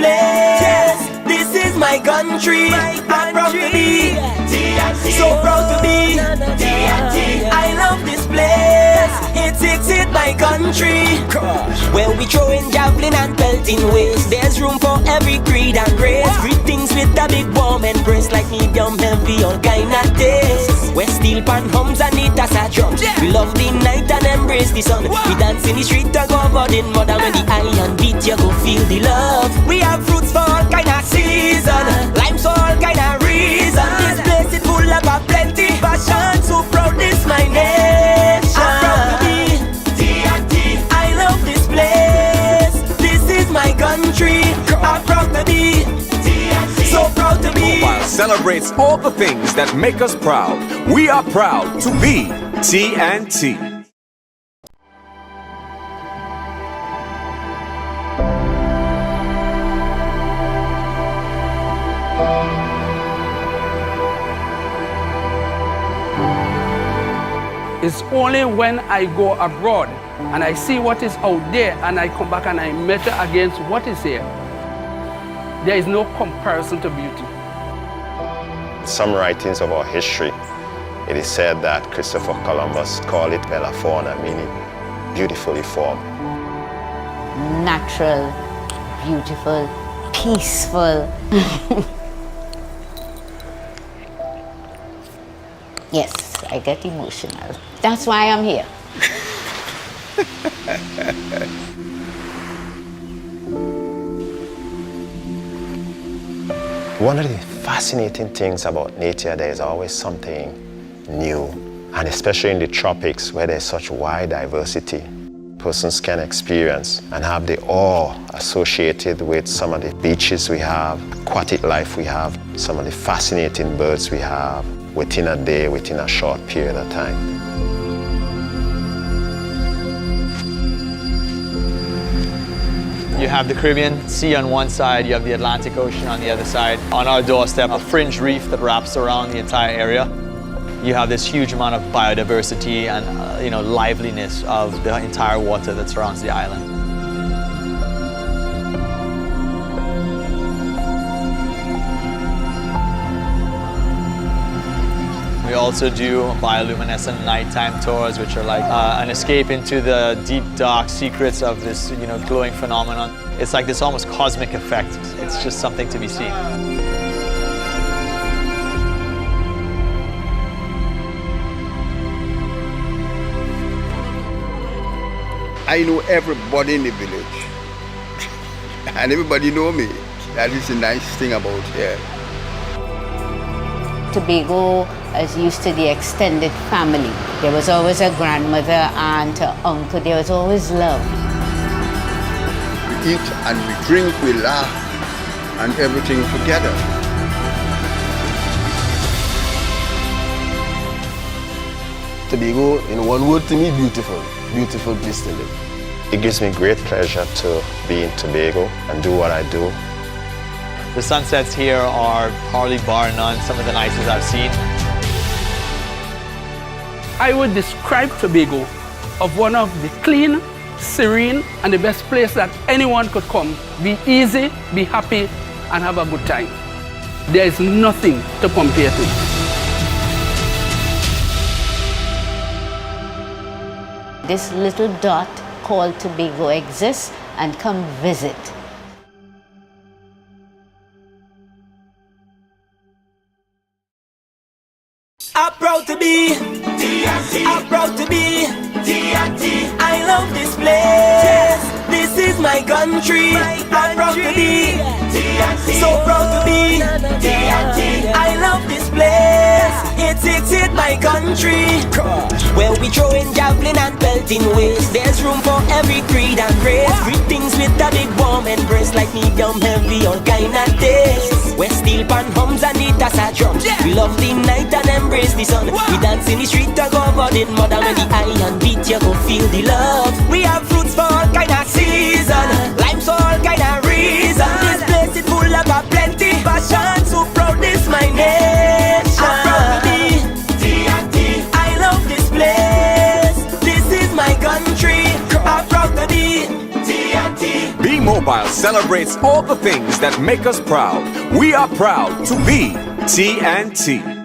place. This is my country. I'm proud to be. So proud to be. I love this place. It's my country. Where we throwing javelin and pelting waste. There's room for every creed and race. Greetings with a big warm embrace, like medium heavy, all kind of taste. Where steel pan hums and it as a drum. We love the night and embrace the sun. We dance in the street and go out in mud. And when the iron beat, you go feel the love. We have fruits for all kind of season, limes for all kind of reason. This place is full of a plenty passion. So proud, this my nation. I'm proud to be. I love this place. This is my country. I'm proud to be. So proud to be. Mobile celebrates all the things that make us proud. We are proud to be TNT. It's only when I go abroad and I see what is out there and I come back and I measure against what is here. There is no comparison to beauty. Some writings of our history, it is said that Christopher Columbus called it Bella Fauna, meaning beautifully formed. Natural, beautiful, peaceful. Yes, I get emotional. That's why I'm here. One of the fascinating things about nature, there is always something new, and especially in the tropics where there's such wide diversity, persons can experience and have the awe associated with some of the beaches we have, aquatic life we have, some of the fascinating birds we have within a day, within a short period of time. You have the Caribbean Sea on one side, you have the Atlantic Ocean on the other side. On our doorstep, a fringe reef that wraps around the entire area. You have this huge amount of biodiversity and liveliness of the entire water that surrounds the island. We also do bioluminescent nighttime tours, which are like an escape into the deep, dark secrets of this, glowing phenomenon. It's like this almost cosmic effect. It's just something to be seen. I know everybody in the village, and everybody know me. That is the nice thing about here. Tobago is used to the extended family. There was always a grandmother, aunt, uncle. There was always love. We eat and we drink, we laugh, and everything together. Tobago, in one word to me, beautiful. Beautiful place to live. It gives me great pleasure to be in Tobago and do what I do. The sunsets here are probably bar none some of the nicest I've seen. I would describe Tobago of one of the clean, serene, and the best place that anyone could come. Be easy, be happy, and have a good time. There is nothing to compare to. This little dot called Tobago exists, and come visit. I'm proud to be TNT. I'm proud to be TNT. I love this place. This is my country. I'm proud to be TNT. So proud to be TNT. I love this place. It's my country. Where we throwing javelin and pelting waste. There's room for every creed and race. Greetings with a big warm embrace, like medium heavy, all kind of taste. Where steel pan hums and it as a drum. We love the night and embrace the sun. We dance in the street and go out in mud. And when the iron beat, you go feel the love. We have fruits for all kind of season, limes for all kind of reason. This place is full of a plenty passion. So proud, this my nation. I'm proud to be TNT. I love this place. This is my country. I'm proud to be TNT. Be Mobile celebrates all the things that make us proud. We are proud to be TNT.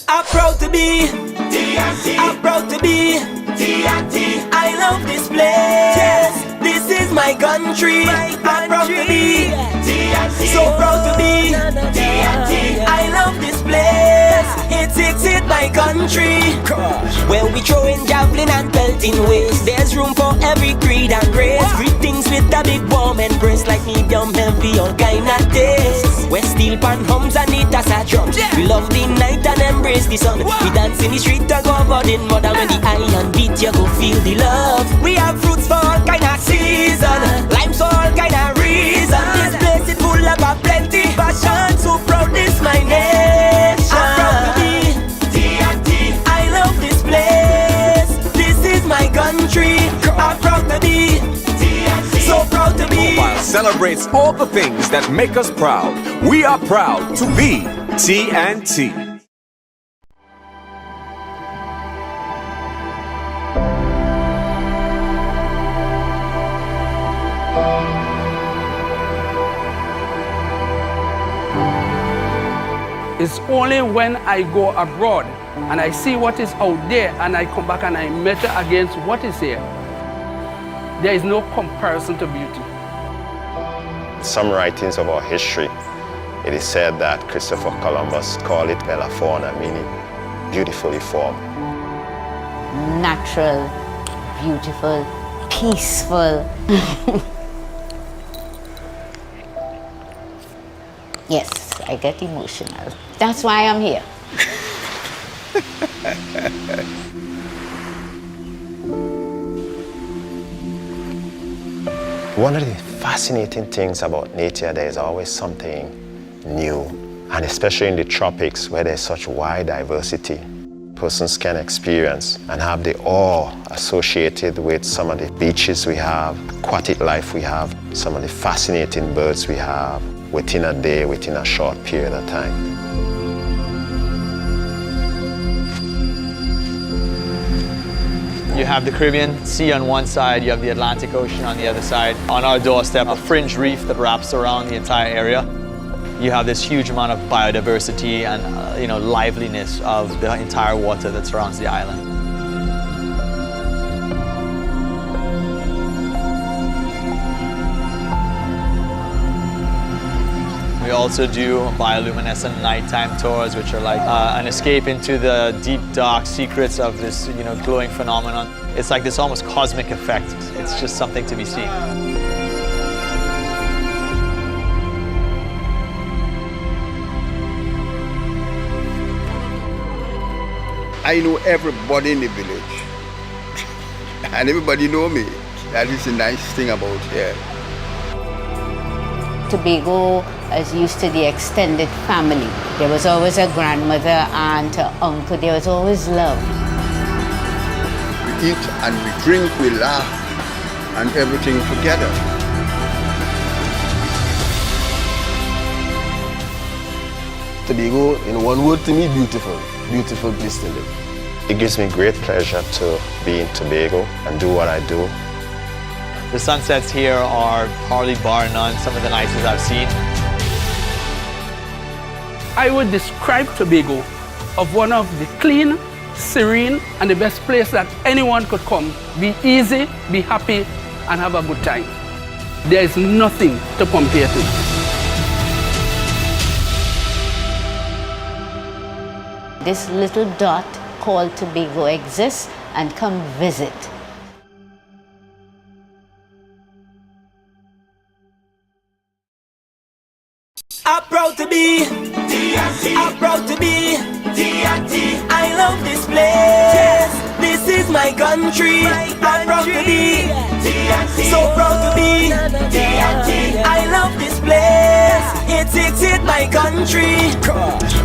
I'm proud to be TNT. I'm proud to be TNT. I love this place. This is my country. I'm proud to be TNT. So proud to be TNT. I love this place. It's my country. Where we throwing javelin and pelting waste. There's room for every creed and race. Greetings with a big warm embrace, like medium heavy all kind of taste. Where steel pan hums and it as a drum. We love the night and embrace the sun. We dance in the street and go about in mud. And when the iron beat you go feel the love. We have fruits for all kind of season, limes for all kind of reason. This place is full of a plenty passion. So proud this my nation. I'm proud to be TNT. I love this place. This is my country. I'm proud to be TNT. So proud to be. Mobile celebrates all the things that make us proud. We are proud to be TNT. It's only when I go abroad and I see what is out there and I come back and I measure against what is here. There is no comparison to beauty. Some writings of our history, it is said that Christopher Columbus called it bella fauna, meaning beautifully formed. Natural, beautiful, peaceful. Yes, I get emotional. That's why I'm here. One of the fascinating things about nature, there is always something new, and especially in the tropics where there's such wide diversity, persons can experience and have the awe associated with some of the beaches we have, aquatic life we have, some of the fascinating birds we have within a day, within a short period of time. You have the Caribbean Sea on one side, you have the Atlantic Ocean on the other side. On our doorstep, a fringe reef that wraps around the entire area. You have this huge amount of biodiversity and liveliness of the entire water that surrounds the island. We also do bioluminescent nighttime tours, which are like an escape into the deep, dark secrets of this, glowing phenomenon. It's like this almost cosmic effect. It's just something to be seen. I know everybody in the village, and everybody know me. That is the nice thing about here. Tobago is used to the extended family. There was always a grandmother, aunt, uncle. There was always love. We eat and we drink, we laugh, and everything together. Tobago, in one word to me, beautiful. Beautiful place to live. It gives me great pleasure to be in Tobago and do what I do. The sunsets here are probably bar none some of the nicest I've seen. I would describe Tobago of one of the clean, serene, and the best place that anyone could come, be easy, be happy, and have a good time. There is nothing to compare to. This little dot called Tobago exists, and come visit. I'm proud to be TNT. I'm proud to be TNT. I love this place. This is my country. I'm proud to be TNT. So proud to be TNT. I love this place. It's my country.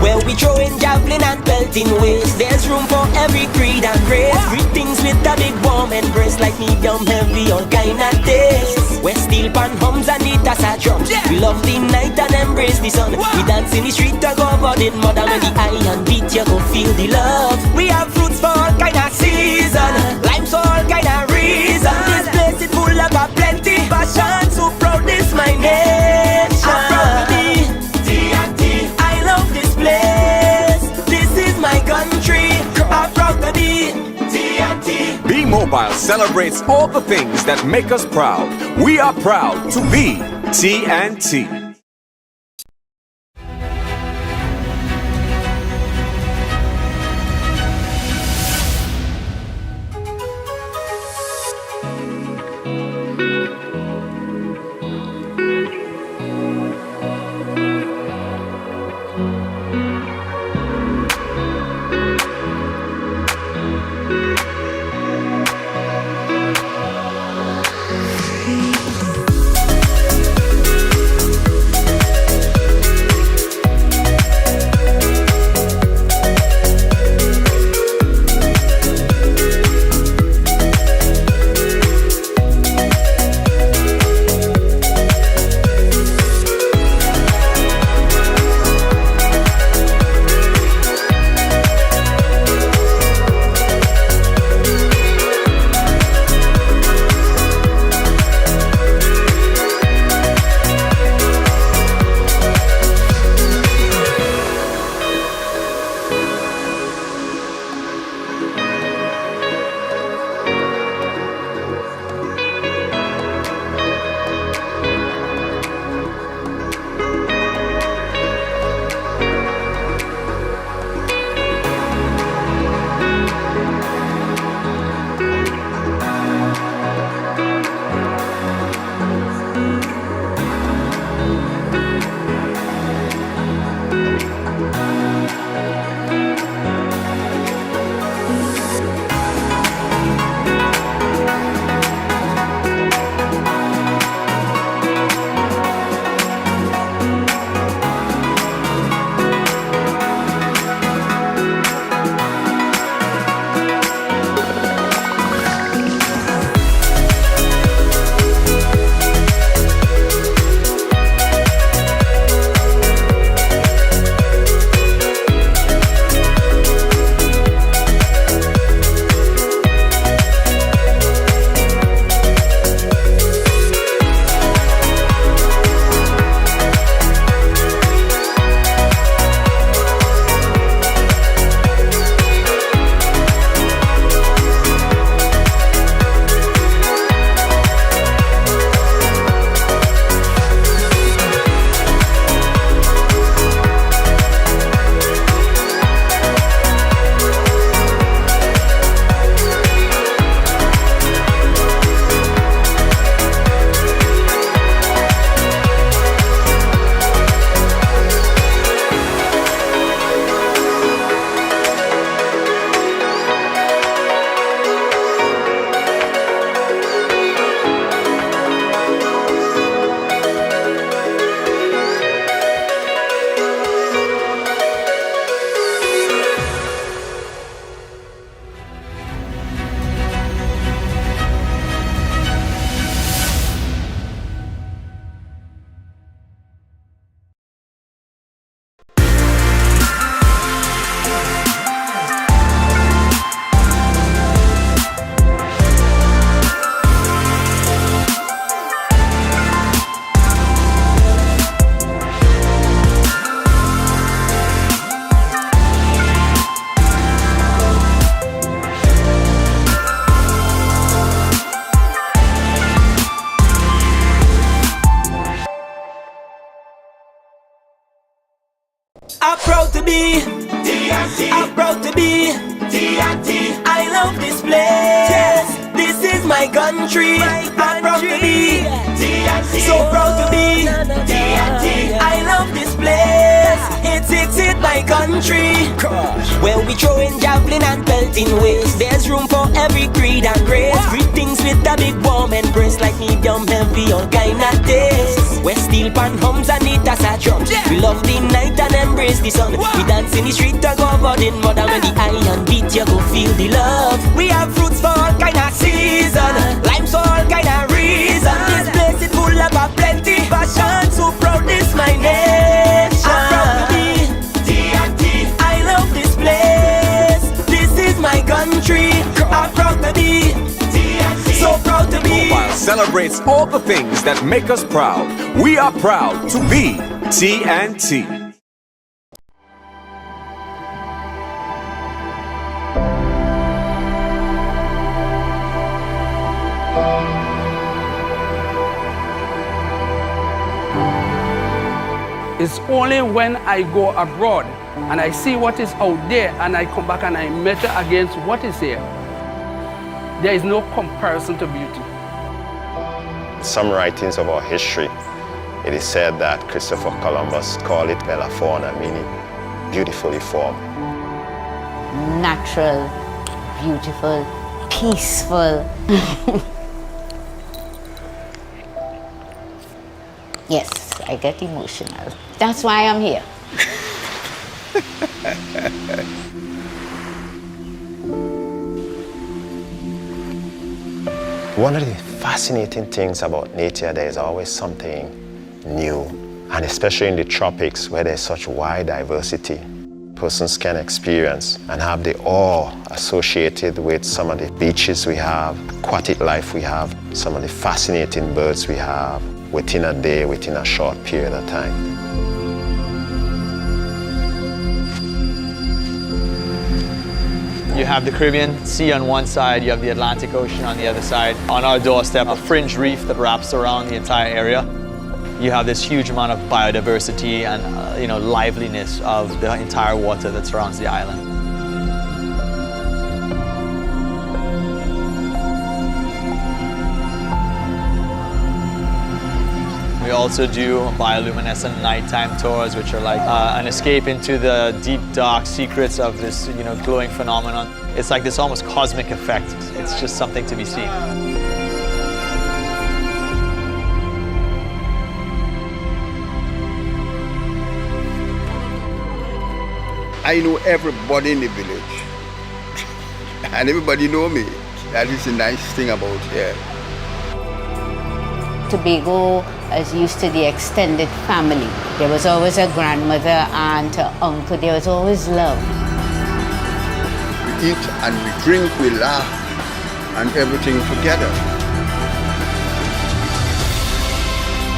Where we throwing javelin and pelting waste. There's room for every creed and race. Greetings with a big warm embrace, like medium heavy, all kind of taste. Where steel pan hums and it has a drum. We love the night and embrace the sun. We dance in the street to go about it mother. When the iron beat you go feel the love. We have fruits for all kind of season, limes for all kind of reason. This place is full of a plenty passion. So proud this my nation. I'm proud to be TNT. I love this place. This is my country. I'm proud to be TNT. Be Mobile celebrates all the things that make us proud. We are proud to be TNT. I'm proud to be TNT. I'm proud to be TNT. I love this place. This is my country. I'm proud to be TNT. So proud to be TNT. I love this place. It's my country. Where we throwing javelin and pelting waste. There's room for every creed and race. Greetings with a big warm embrace, like medium heavy all kind of taste. Where steel pan hums and it as a drum. We love the night and embrace the sun. We dance in the street to go about in mud. And when the iron beat you go feel the love. We have fruits for all kind of season, limes for all kind of reason. This place is full of a plenty passion. So proud this my nation. I'm proud to be TNT. I love this place. This is my country. I'm proud to be TNT. So proud to be. Mobile celebrates all the things that make us proud. We are proud to be TNT. It's only when I go abroad and I see what is out there and I come back and I measure against what is here. There is no comparison to beauty. Some writings of our history, it is said that Christopher Columbus called it Bella Fauna, meaning beautifully formed. Natural, beautiful, peaceful. Yes, I get emotional. That's why I'm here. One of the fascinating things about nature, there is always something new, and especially in the tropics where there's such wide diversity, persons can experience and have the awe associated with some of the beaches we have, aquatic life we have, some of the fascinating birds we have within a day, within a short period of time. You have the Caribbean Sea on one side, you have the Atlantic Ocean on the other side. On our doorstep, a fringe reef that wraps around the entire area. You have this huge amount of biodiversity and liveliness of the entire water that surrounds the island. We also do bioluminescent nighttime tours, which are like an escape into the deep, dark secrets of this, glowing phenomenon. It's like this almost cosmic effect. It's just something to be seen. I know everybody in the village. And everybody know me. That is the nice thing about here. Tobago is used to the extended family. There was always a grandmother, aunt, uncle. There was always love. We eat and we drink, we laugh, and everything together.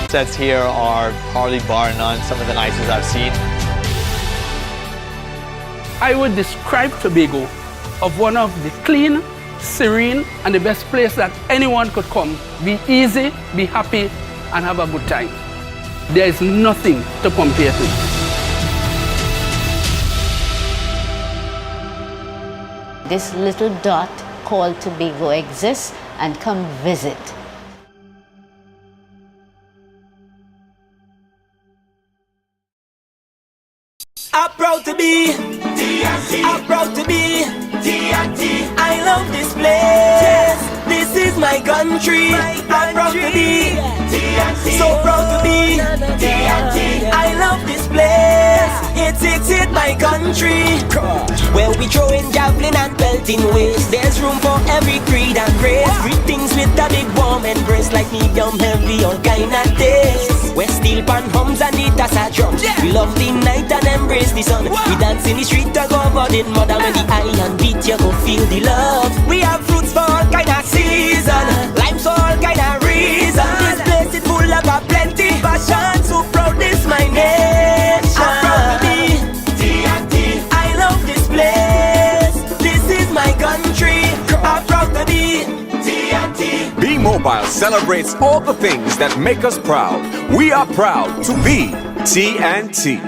Sets here are probably bar none some of the nicest I've seen. I would describe Tobago of one of the clean, serene, and the best place that anyone could come. Be easy, be happy, and have a good time. There is nothing to compare to. This little dot called Tobago exists, and come visit. I'm proud to be TNT. I'm proud to be TNT. I love this place. This is my country. I'm proud to be TNT. So proud to be TNT. I love this place. It's my country. Where we throwing javelin and pelting waste. There's room for every creed and race. Greetings with a big warm embrace, like medium heavy all kind of taste. Where steel pan hums and it as a drum. We love the night and embrace the sun. We dance in the street to go about in mud. And when the iron beat you go feel the love. We have fruits for all kind of season, limes for all kind of reason. This place is full of a plenty passion. So proud this my nation. I'm proud to be TNT. I love this place. This is my country. I'm proud to be TNT. Be Mobile celebrates all the things that make us proud. We are proud to be TNT.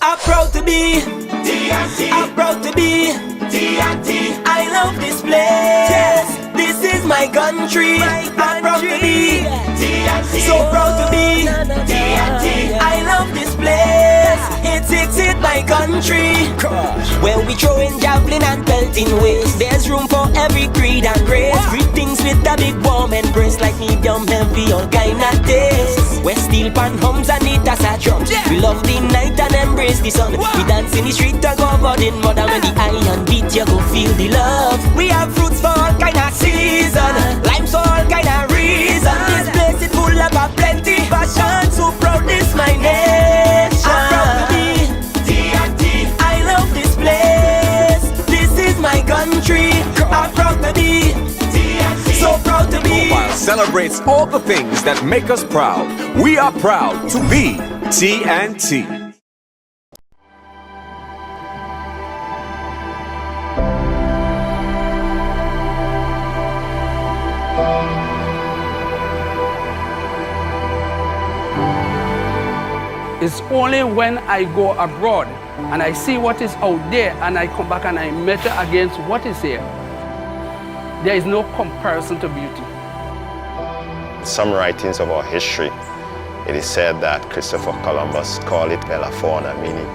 I'm proud to be TNT. I'm proud to be TNT. I love this place. This is my country. I'm proud to be TNT. So proud to be TNT. I love this place. It's my country. Where we throwing javelin and pelting waste. There's room for every creed and race. Greetings with a big warm embrace, like medium heavy, all kind of taste. Where steel pan hums and it as a drum. We love the night and embrace the sun. We dance in the street and go about in mud. And when the iron beat, you go feel the love. We have fruits for all kind of season, limes for all kind of reason. This place is full of a plenty passion. So proud this my nation. I'm proud to be TNT. I love this place. This is my country. I'm proud to be TNT. So proud to be. Mobile celebrates all the things that make us proud. We are proud to be TNT. It's only when I go abroad and I see what is out there and I come back and I measure against what is here. There is no comparison to beauty. some writings of our history, it is said that Christopher Columbus called it Bella Fauna, meaning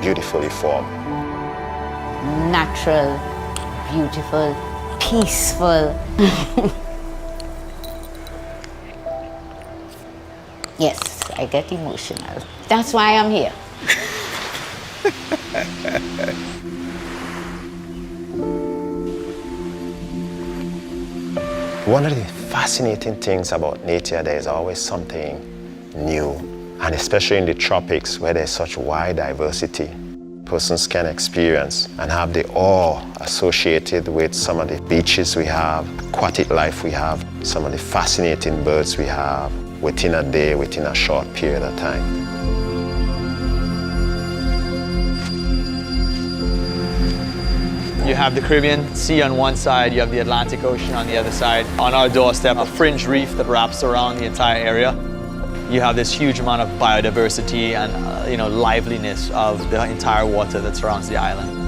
beautifully formed. Natural, beautiful, peaceful. Yes, I get emotional. That's why I'm here. One of the fascinating things about nature, there is always something new, and especially in the tropics where there's such wide diversity, persons can experience and have the awe associated with some of the beaches we have, aquatic life we have, some of the fascinating birds we have within a day, within a short period of time. You have the Caribbean Sea on one side, you have the Atlantic Ocean on the other side. On our doorstep, a fringe reef that wraps around the entire area. You have this huge amount of biodiversity and liveliness of the entire water that surrounds the island.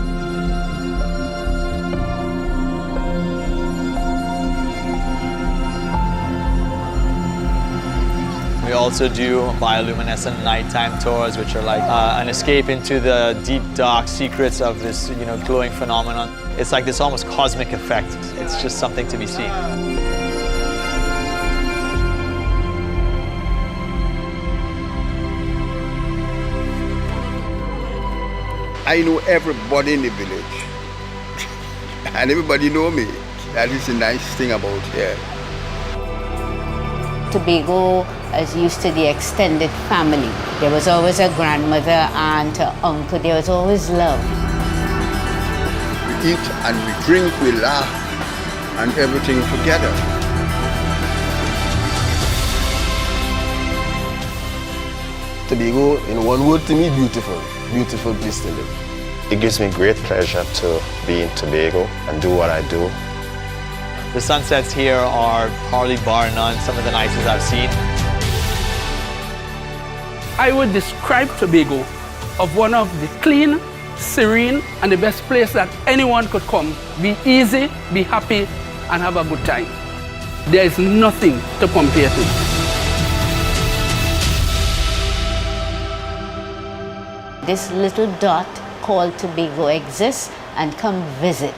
We also do bioluminescent nighttime tours, which are like an escape into the deep, dark secrets of this, glowing phenomenon. It's like this almost cosmic effect. It's just something to be seen. I know everybody in the village. And everybody know me. That is the nice thing about here. Tobago is used to the extended family. There was always a grandmother, aunt, uncle. There was always love. We eat and we drink, we laugh, and everything together. Tobago, in one word to me, beautiful. Beautiful place to live. It gives me great pleasure to be in Tobago and do what I do. The sunsets here are probably bar none some of the nicest I've seen. I would describe Tobago of one of the clean, serene, and the best place that anyone could come. Be easy, be happy, and have a good time. There is nothing to compare to. This little dot called Tobago exists, and come visit.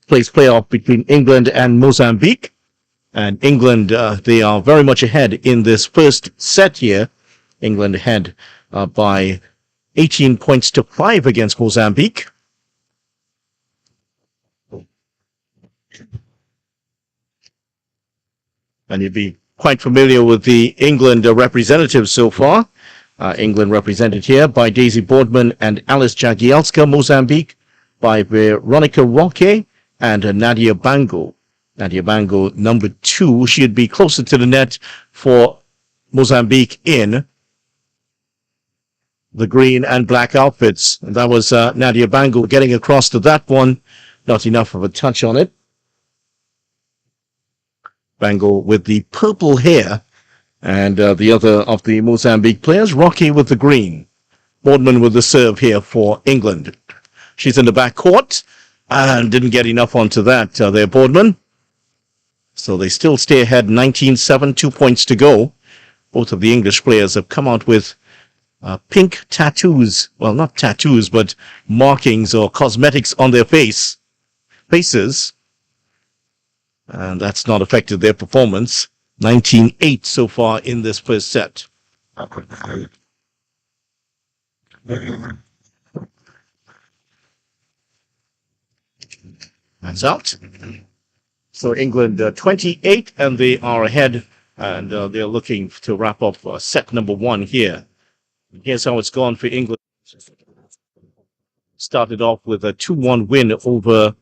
Place playoff between England and Mozambique. And England, they are very much ahead in this first set here. England ahead by 18 points to 5 against Mozambique. And you'd be quite familiar with the England representatives so far. England represented here by Daisy Boardman and Alice Jagielska. Mozambique by Veronica Roque and Nadia Bango. Nadia Bango, number 2. She'd be closer to the net for Mozambique in the green and black outfits. And that was Nadia Bango getting across to that one. Not enough of a touch on it. Bango with the purple hair, and the other of the Mozambique players, Rocky with the green. Boardman with the serve here for England. She's in the back court and didn't get enough onto that there, Boardman. So they still stay ahead 19-7, 2 points to go. Both of the English players have come out with pink tattoos. Well, not tattoos, but markings or cosmetics on their faces. And that's not affected their performance. 19-8 so far in this first set. That's out. So England 28, and they are ahead, and they're looking to wrap up set number 1 here. Here's how it's gone for England. Started off with a 2-1 win over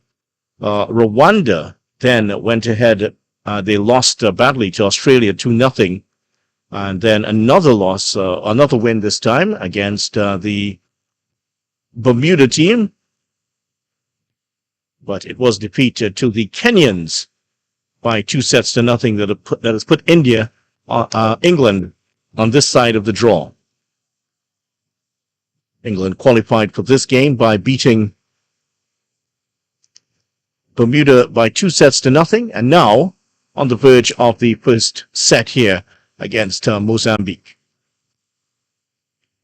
Rwanda. Then went ahead, they lost badly to Australia 2-0. And then another loss, another win this time against the Bermuda team. But it was defeated to the Kenyans by 2-0 that has put England on this side of the draw. England qualified for this game by beating Bermuda by 2-0, and now on the verge of the first set here against Mozambique.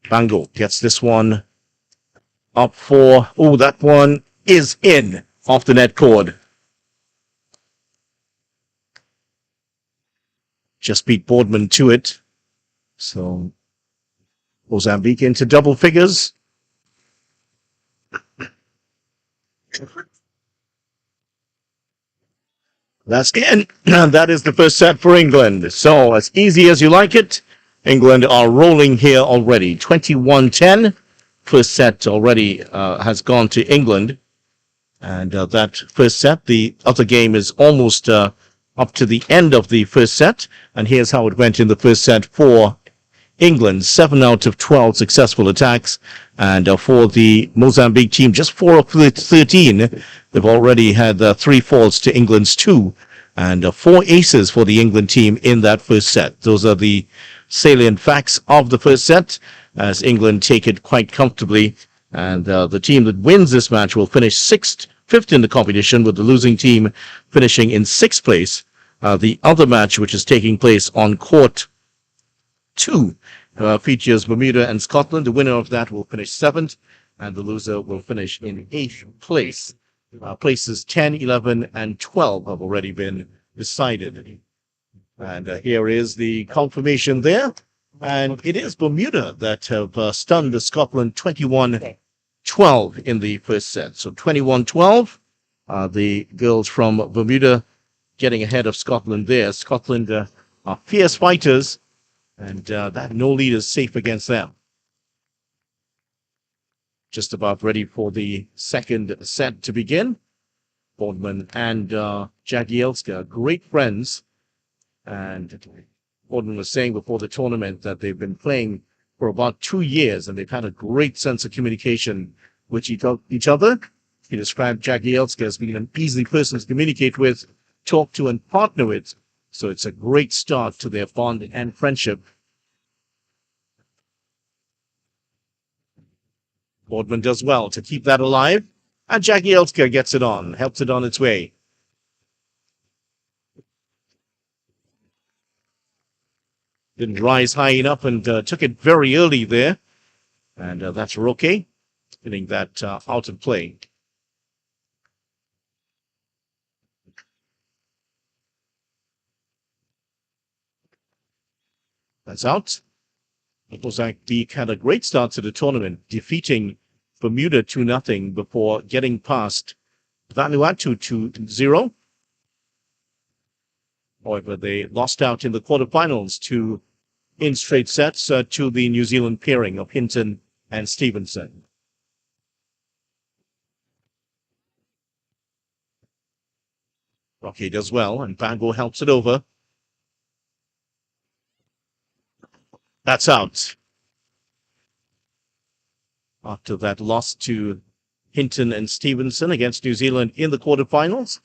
Bango gets this one up for, that one is in off the net cord. Just beat Boardman to it. So Mozambique into double figures. That's in. That is the first set for England. So as easy as you like it, England are rolling here already. 21-10. First set already has gone to England. And that first set, the other game is almost up to the end of the first set. And here's how it went in the first set for England. 7 out of 12 successful attacks. And for the Mozambique team, just 4 of 13. They've already had 3 faults to England's 2. And 4 aces for the England team in that first set. Those are the salient facts of the first set, as England take it quite comfortably. And the team that wins this match will finish 5th in the competition, with the losing team finishing in 6th place. The other match, which is taking place on court 2, features Bermuda and Scotland. The winner of that will finish 7th, and the loser will finish in 8th place. Places 10, 11, and 12 have already been decided. And here is the confirmation there. And it is Bermuda that have stunned Scotland 21-12 in the first set. So 21-12, the girls from Bermuda getting ahead of Scotland there. Scotland are fierce fighters, and that no lead is safe against them. Just about ready for the second set to begin. Boardman and Jagielska, great friends. And Boardman was saying before the tournament that they've been playing for about 2 years, and they've had a great sense of communication with each other. He described Jagielska as being an easy person to communicate with, talk to, and partner with. So it's a great start to their bond and friendship. Boardman does well to keep that alive, and Jagielska gets it on, helps it on its way. Didn't rise high enough and took it very early there. And that's Roque, getting that out of play. That's out. Mozambique had a great start to the tournament, defeating Bermuda 2-0 before getting past Vanuatu 2-0. However, they lost out in the quarterfinals in straight sets to the New Zealand pairing of Hinton and Stevenson. Rocky does well, and Bango helps it over. That's out. After that loss to Hinton and Stevenson against New Zealand in the quarterfinals,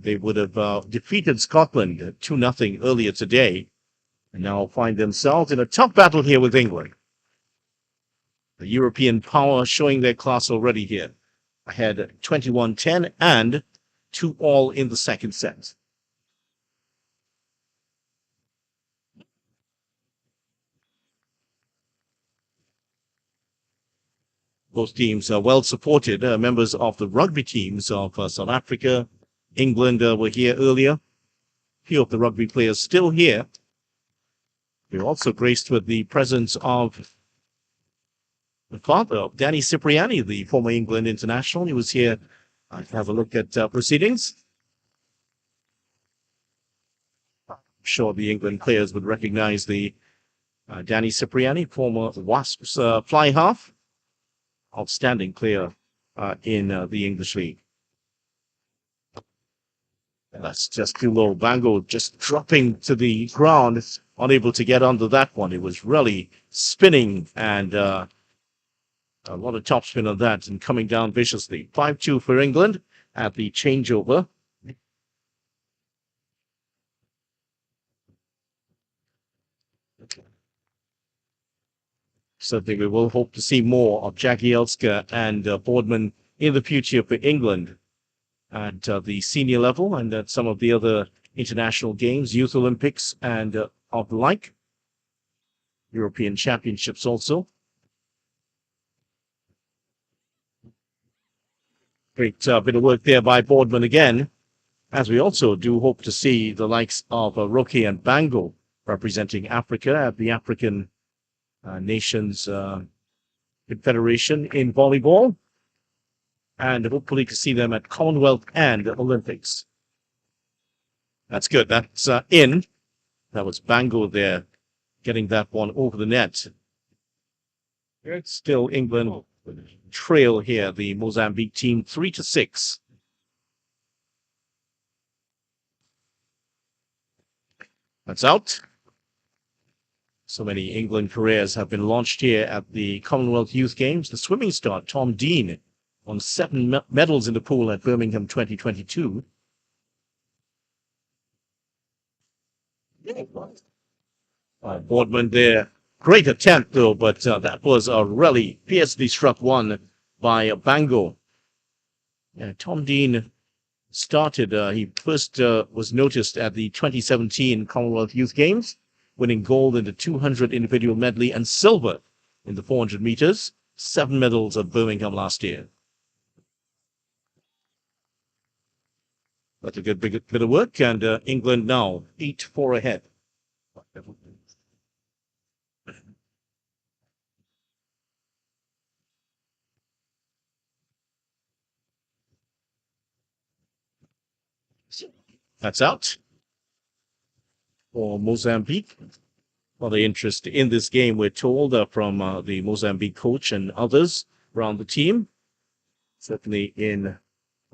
they would have defeated Scotland 2-0 earlier today, and now find themselves in a tough battle here with England. The European power showing their class already here. Ahead 21-10 and 2-all in the second set. Both teams are well supported. Members of the rugby teams of South Africa, England were here earlier. A few of the rugby players still here. We're also graced with the presence of the father of Danny Cipriani, the former England international. He was here to have a look at proceedings. I'm sure the England players would recognize the Danny Cipriani, former Wasps fly half. Outstanding player in the English league. That's just too low. Bango just dropping to the ground, unable to get under that one. It was really spinning and a lot of topspin on that and coming down viciously. 5-2 for England at the changeover. Certainly we will hope to see more of Jagielka and Boardman in the future for England at the senior level and at some of the other international games, Youth Olympics and of the like. European Championships also. Great bit of work there by Boardman again, as we also do hope to see the likes of Roque and Bango representing Africa at the African Nations Confederation in volleyball, and hopefully to see them at Commonwealth and Olympics. That's good. That's in. That was Bango there, getting that one over the net. It's still England trail here, the Mozambique team 3-6. That's out. So many England careers have been launched here at the Commonwealth Youth Games. The swimming star Tom Dean won 7 medals in the pool at Birmingham 2022. Boardman there. Great attempt, though, but that was a really fiercely struck one by Bango. Tom Dean started, he first was noticed at the 2017 Commonwealth Youth Games, winning gold in the 200 individual medley and silver in the 400 meters. 7 medals at Birmingham last year. That's a good bit of work, and England now 8-4 ahead. That's out for Mozambique. A lot of interest in this game, we're told, from the Mozambique coach and others around the team. Certainly in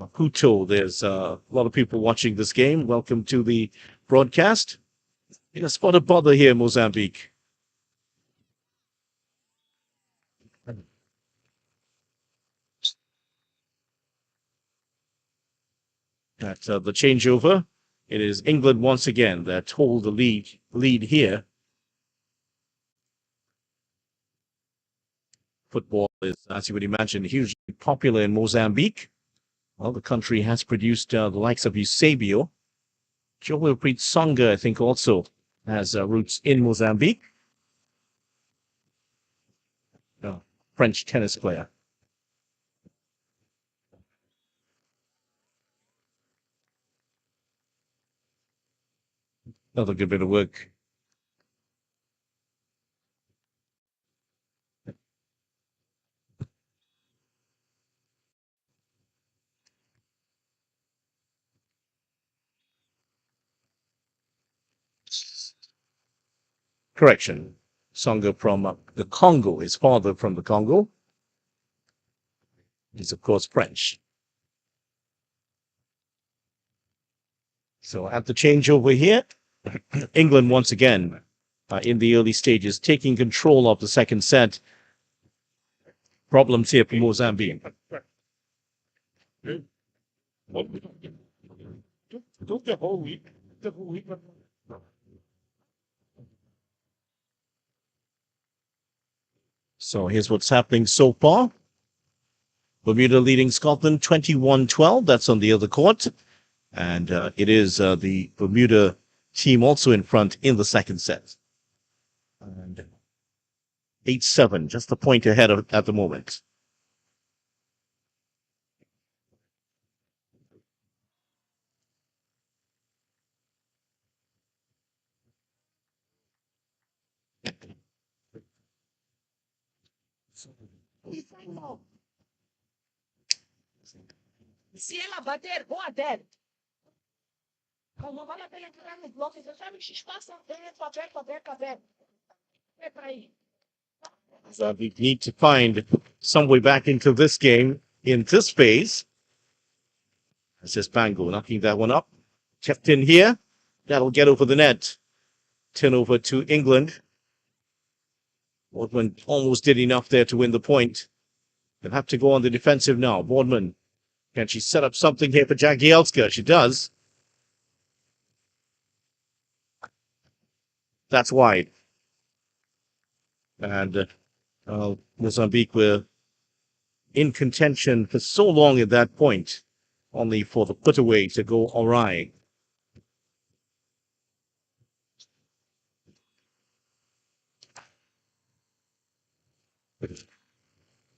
Maputo, there's a lot of people watching this game. Welcome to the broadcast. In a spot of bother here, Mozambique. At the changeover, it is England once again that hold the lead here. Football is, as you would imagine, hugely popular in Mozambique. Well, the country has produced the likes of Eusebio. Joelpreet Songa, I think, also has roots in Mozambique. French tennis player. Another good bit of work Correction. Songa from the Congo. His father from the Congo. He's, of course, French. So at the changeover here, England once again in the early stages, taking control of the second set. Problems here for Mozambique. So here's what's happening so far. Bermuda leading Scotland 21-12. That's on the other court. And it is the Bermuda team also in front in the second set. And 8-7, just a point ahead at the moment. Se ela bater, vou até. Não vale a pena entrar nos blocos. Você sabe que espaço aberto. É para aí. So we need to find some way back into this game in this phase. That's just Bango knocking that one up. Kept in here. That'll get over the net. Turn over to England. Boardman almost did enough there to win the point. They'll have to go on the defensive now. Boardman, can she set up something here for Jagielska? She does. That's wide. And Mozambique were in contention for so long at that point, only for the put-away to go awry.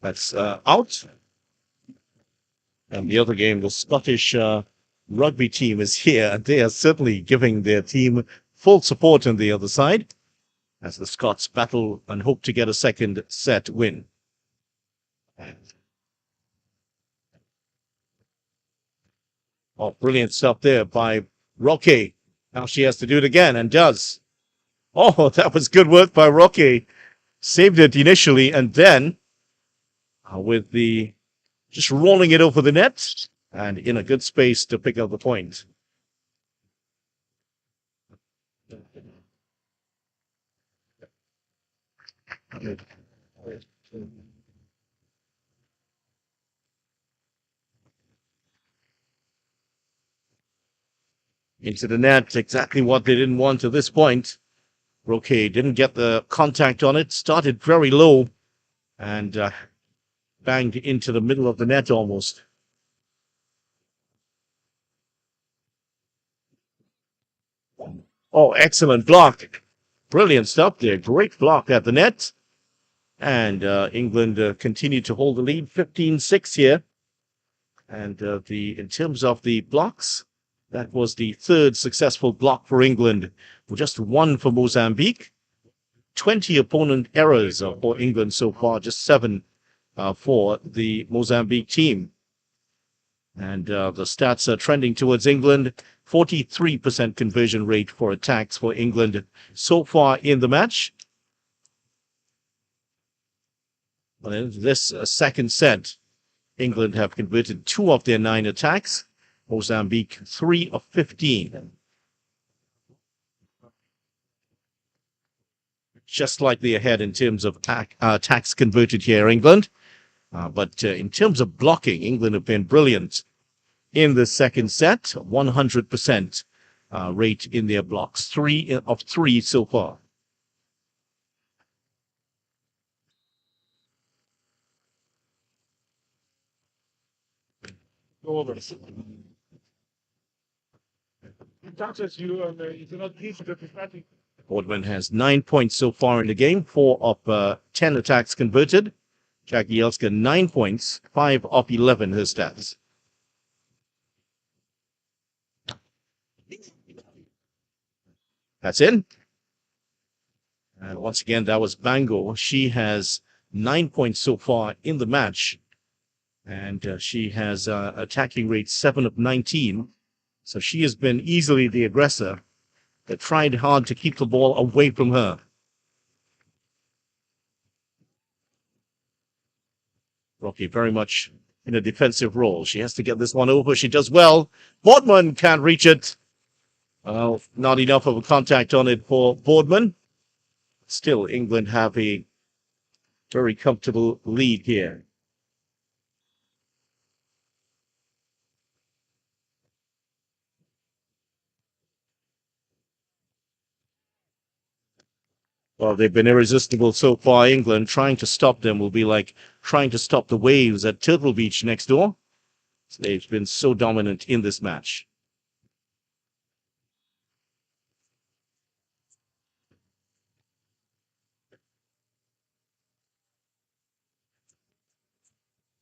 That's out. And the other game, the Scottish rugby team is here, and they are certainly giving their team full support on the other side as the Scots battle and hope to get a second set win. Oh, brilliant stuff there by Roque. Now she has to do it again, and does. Oh, that was good work by Roque. Saved it initially, and then with the just rolling it over the net and in a good space to pick up the point. Into the net, exactly what they didn't want to this point. Roque didn't get the contact on it, started very low, and banged into the middle of the net almost. Oh, excellent block. Brilliant stuff there. Great block at the net. And England continued to hold the lead, 15-6 here. And in terms of the blocks, that was the third successful block for England, just one for Mozambique. 20 opponent errors for England so far, just 7 for the Mozambique team. And the stats are trending towards England. 43% conversion rate for attacks for England so far in the match. But in this second set, England have converted 2 of their 9 attacks. Mozambique 3 of 15. Just slightly ahead in terms of attacks converted here, England. But in terms of blocking, England have been brilliant in the second set. 100% rate in their blocks. 3 of 3 so far. Boardman has 9 points so far in the game, 4 of 10 attacks converted. Jagielska 9 points, 5 of 11 her stats. That's in. And once again, that was Bango. She has 9 points so far in the match. And she has attacking rate 7 of 19. So she has been easily the aggressor. They tried hard to keep the ball away from her. Rocky very much in a defensive role. She has to get this one over. She does well. Boardman can't reach it. Well, not enough of a contact on it for Boardman. Still, England have a very comfortable lead here. Well, they've been irresistible so far. England trying to stop them will be like trying to stop the waves at Turtle Beach next door. They've been so dominant in this match.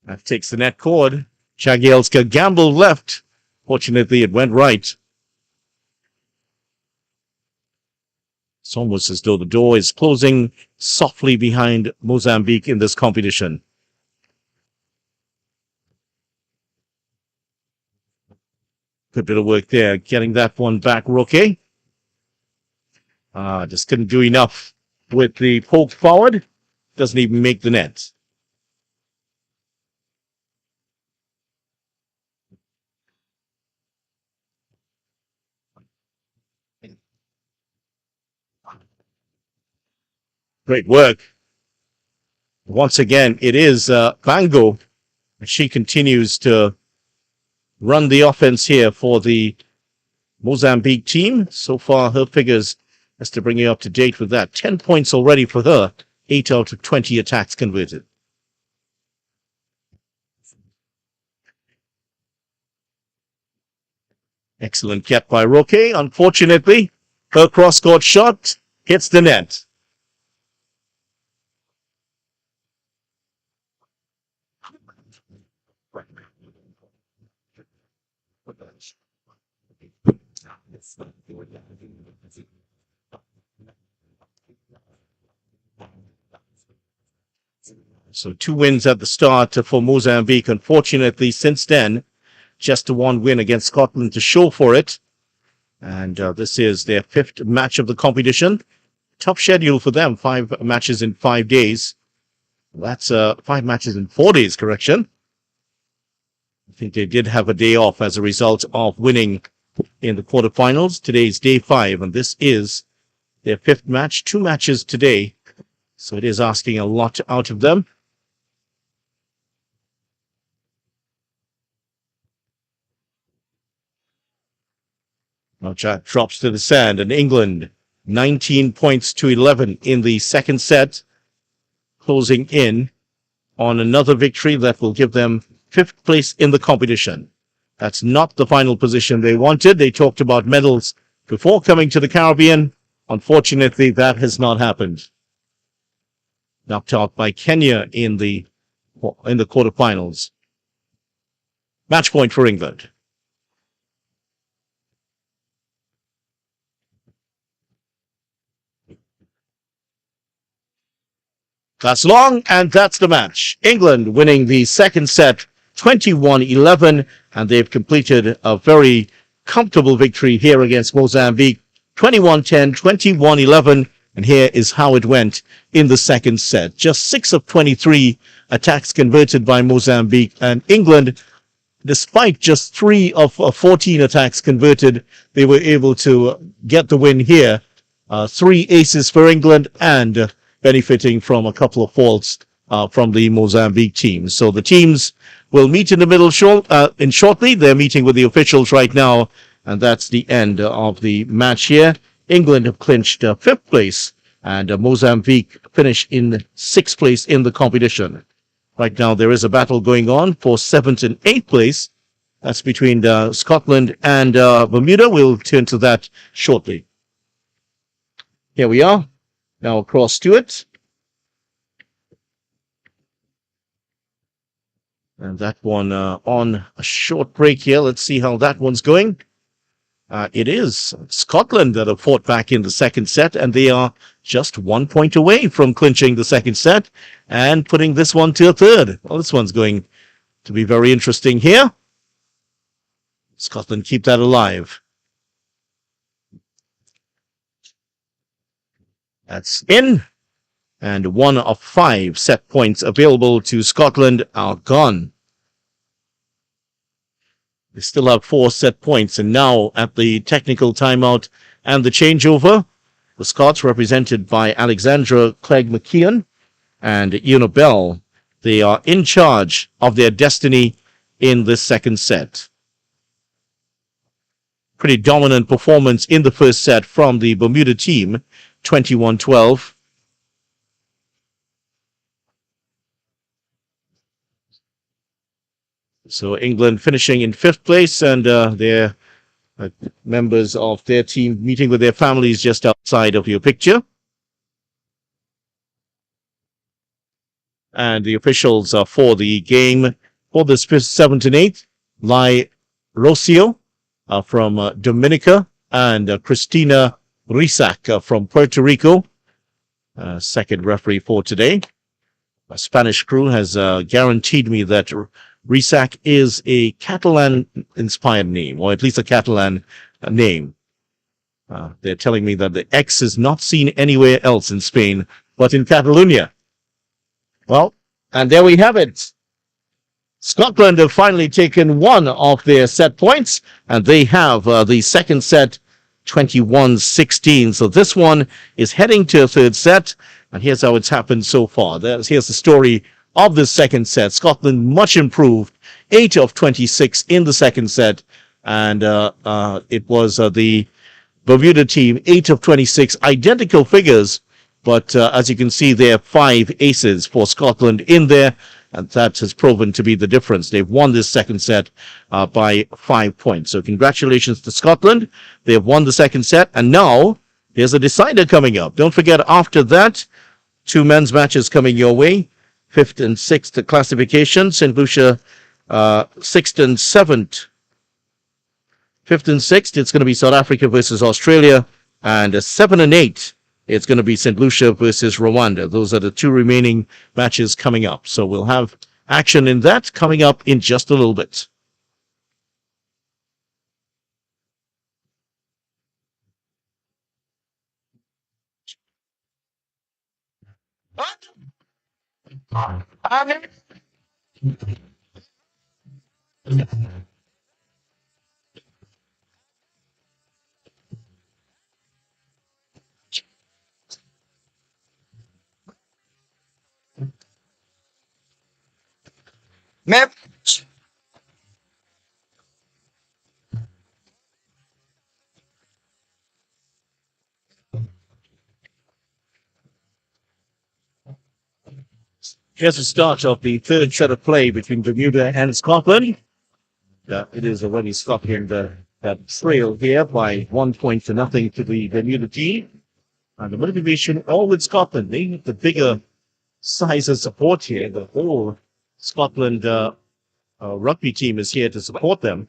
That takes the net cord. Jagielska gambled left. Fortunately, it went right. It's almost as though the door is closing softly behind Mozambique in this competition. Good bit of work there, getting that one back, Roque. Just couldn't do enough with the poke forward. Doesn't even make the net. Great work. Once again, it is Bango. She continues to run the offense here for the Mozambique team. So far, her figures, has to bring you up to date with that. 10 points already for her. 8 out of 20 attacks converted. Excellent get by Roque. Unfortunately, her cross-court shot hits the net. So 2 wins at the start for Mozambique. Unfortunately, since then, just a 1 win against Scotland to show for it. And this is their 5th match of the competition. Tough schedule for them. 5 matches in 5 days. That's 5 matches in 4 days, correction. I think they did have a day off as a result of winning in the quarterfinals. Today's day 5, and this is their 5th match. 2 matches today. So it is asking a lot out of them. Now Jack drops to the sand, and England 19 points to 11 in the second set, closing in on another victory that will give them 5th place in the competition. That's not the final position they wanted. They talked about medals before coming to the Caribbean. Unfortunately, that has not happened. Knocked out by Kenya in the quarterfinals. Match point for England. That's long, and that's the match. England winning the second set 21-11, and they've completed a very comfortable victory here against Mozambique 21-10, 21-11, and here is how it went in the second set. Just 6 of 23 attacks converted by Mozambique, and England, despite just 3 of 14 attacks converted, they were able to get the win here. 3 aces for England, and benefiting from a couple of faults from the Mozambique team. So the teams will meet in the middle shortly. They're meeting with the officials right now, and that's the end of the match here. England have clinched 5th place, and Mozambique finish in 6th place in the competition. Right now there is a battle going on for 7th and 8th place. That's between Scotland and Bermuda. We'll turn to that shortly. Here we are. Now across to it. And that one on a short break here. Let's see how that one's going. It is Scotland that have fought back in the second set, and they are just 1 point away from clinching the second set and putting this one to a third. Well, this one's going to be very interesting here. Scotland keep that alive. That's in. And 1 of 5 set points available to Scotland are gone. They still have 4 set points, and now at the technical timeout and the changeover, the Scots, represented by Alexandra Clegg McKeon and Una Bell, they are in charge of their destiny in this second set. Pretty dominant performance in the first set from the Bermuda team, 21-12. So England finishing in 5th place, and their members of their team meeting with their families just outside of your picture. And the officials for the game for the 7th and 8th, Lai Rocio from Dominica, and Christina Risac from Puerto Rico, second referee for today. A Spanish crew has guaranteed me that Risac is a Catalan-inspired name, or at least a Catalan name. They're telling me that the X is not seen anywhere else in Spain, but in Catalonia. Well, and there we have it. Scotland have finally taken 1 of their set points, and they have the second set 21-16. So this one is heading to a third set, and here's how it's happened so far. Here's the story of the second set. Scotland much improved, 8 of 26 in the second set, and it was the Bermuda team, 8 of 26, identical figures, but as you can see, there are 5 aces for Scotland in there, and that has proven to be the difference. They've won this second set by 5 points. So congratulations to Scotland. They've won the second set, and now there's a decider coming up. Don't forget, after that, 2 men's matches coming your way. 5th and 6th classification. St. Lucia, 6th and 7th. 5th and 6th, it's going to be South Africa versus Australia. And 7 and 8, it's going to be St. Lucia versus Rwanda. Those are the 2 remaining matches coming up. So we'll have action in that coming up in just a little bit. Map. Here's the start of the third set of play between Bermuda and Scotland. It is already Scotland that trail here by 1 point to nothing to the Bermuda team. And the motivation all with Scotland. They need the bigger size of support here. The whole Scotland rugby team is here to support them.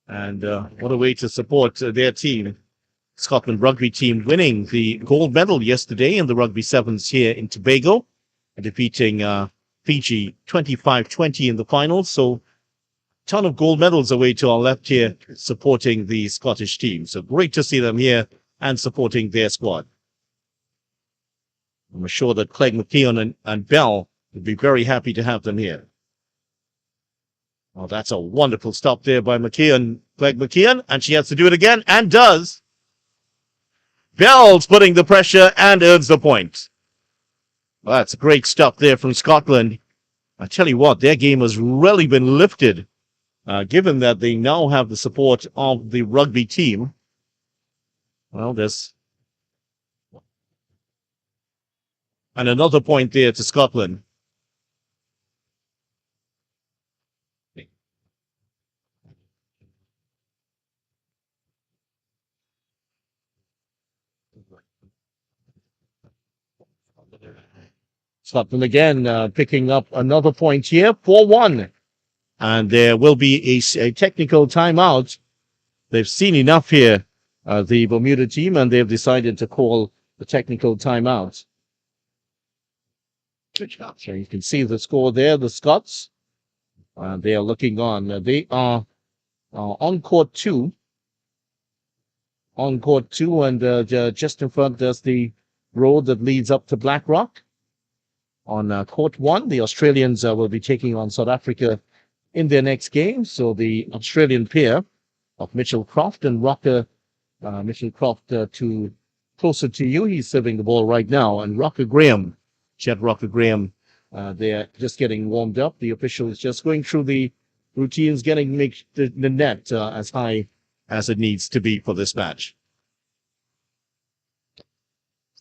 And what a way to support their team. Scotland rugby team winning the gold medal yesterday in the rugby sevens here in Tobago, and defeating Fiji 25-20 in the final. So a ton of gold medals away to our left here supporting the Scottish team. So great to see them here and supporting their squad. I'm sure that Clegg McKeon and Bell would be very happy to have them here. Well, that's a wonderful stop there by McKeon, Clegg McKeon, and she has to do it again, and does. Bell's putting the pressure and earns the point. Well, that's a great stop there from Scotland. I tell you what, their game has really been lifted, given that they now have the support of the rugby team. Well, there's... And another point there to Scotland. Scotland again picking up another point here, 4-1. And there will be a technical timeout. They've seen enough here, the Bermuda team, and they've decided to call the technical timeout. So you can see the score there, the Scots. They are looking on. They are on court 2. On court 2, and just in front there's the road that leads up to Blackrock. On court 1, the Australians will be taking on South Africa in their next game. So the Australian pair of Mitchell Croft and Rocker, Mitchell Croft to closer to you. He's serving the ball right now. And Rocker Graham, Chet Rocker Graham, they're just getting warmed up. The officials just going through the routines, getting make the net as high as it needs to be for this match.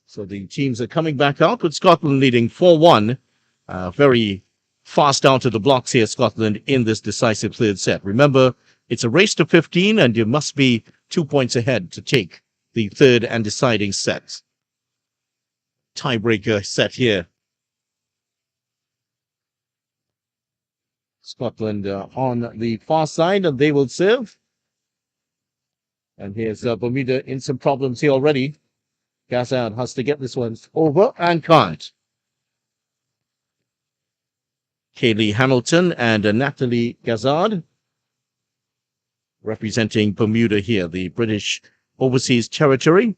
So the teams are coming back out with Scotland leading 4-1. Very fast out of the blocks here, Scotland, in this decisive third set. Remember, it's a race to 15, and you must be 2 points ahead to take the third and deciding set. Tiebreaker set here. Scotland on the far side, and they will serve. And here's Bermuda in some problems here already. Gazard has to get this one over and can't. Kaylee Hamilton and Natalie Gazard representing Bermuda here, the British overseas territory.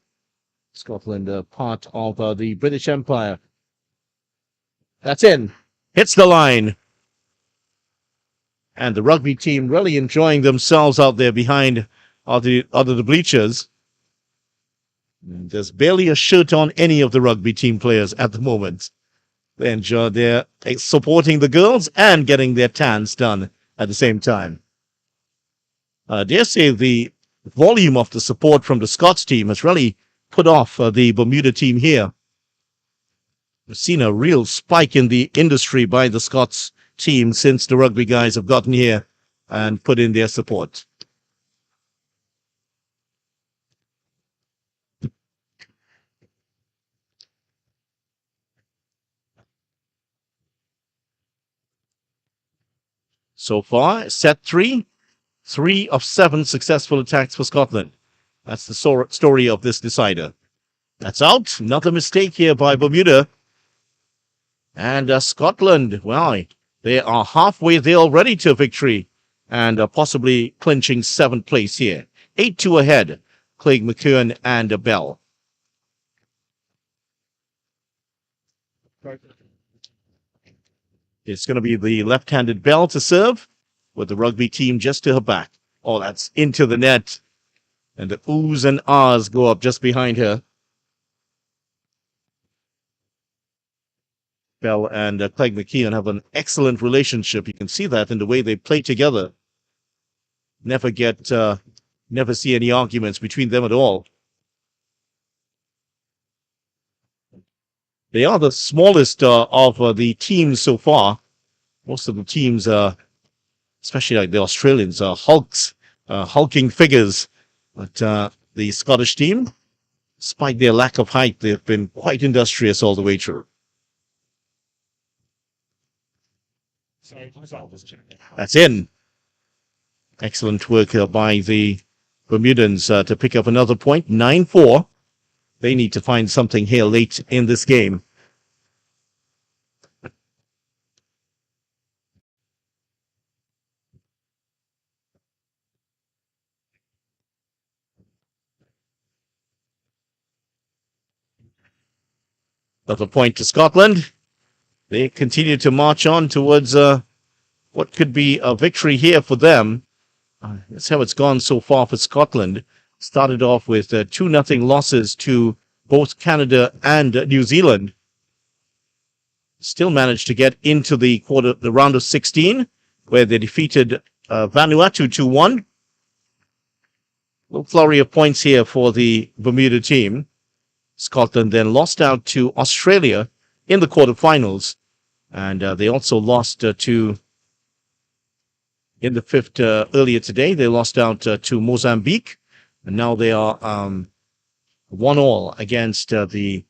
Scotland, part of the British Empire. That's in. Hits the line. And the rugby team really enjoying themselves out there behind the bleachers. There's barely a shirt on any of the rugby team players at the moment. They're supporting the girls and getting their tans done at the same time. I dare say the volume of the support from the Scots team has really put off the Bermuda team here. We've seen a real spike in the industry by the Scots team since the rugby guys have gotten here and put in their support. So far, set 3 of 7 successful attacks for Scotland. That's the story of this decider. That's out. Another mistake here by Bermuda. And Scotland, well, they are halfway there already to victory and possibly clinching 7th place here. 8-2 ahead, Craig McKeown and Bell. It's going to be the left-handed Bell to serve with the rugby team just to her back. Oh, that's into the net. And the oohs and ahs go up just behind her. Bell and Craig McKeown have an excellent relationship. You can see that in the way they play together. Never see any arguments between them at all. They are the smallest of the teams so far. Most of the teams, especially like the Australians, are hulking figures. But the Scottish team, despite their lack of height, they've been quite industrious all the way through. That's in. Excellent work by the Bermudans to pick up another point. 9-4. They need to find something here late in this game. Another point to Scotland. They continue to march on towards what could be a victory here for them. That's how it's gone so far for Scotland. Started off with 2-0 losses to both Canada and New Zealand. Still managed to get into the round of 16, where they defeated Vanuatu 2-1. Little flurry of points here for the Bermuda team. Scotland then lost out to Australia in the quarterfinals, and they also lost in the fifth earlier today. They lost out to Mozambique, and now they are 1-1 against the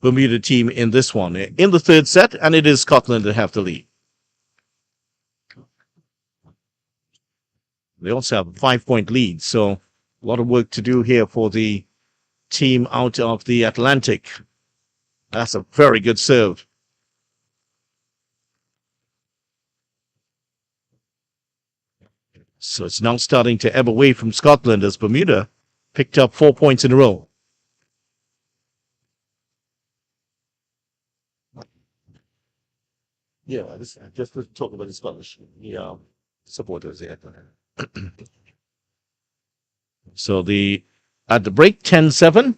Bermuda team in this one. In the third set, and it is Scotland that have the lead. They also have a 5-point lead, so a lot of work to do here for the team out of the Atlantic. That's a very good serve. So it's now starting to ebb away from Scotland as Bermuda picked up 4 points in a row. Yeah, just to talk about the Scottish supporters here. So at the break, 10-7.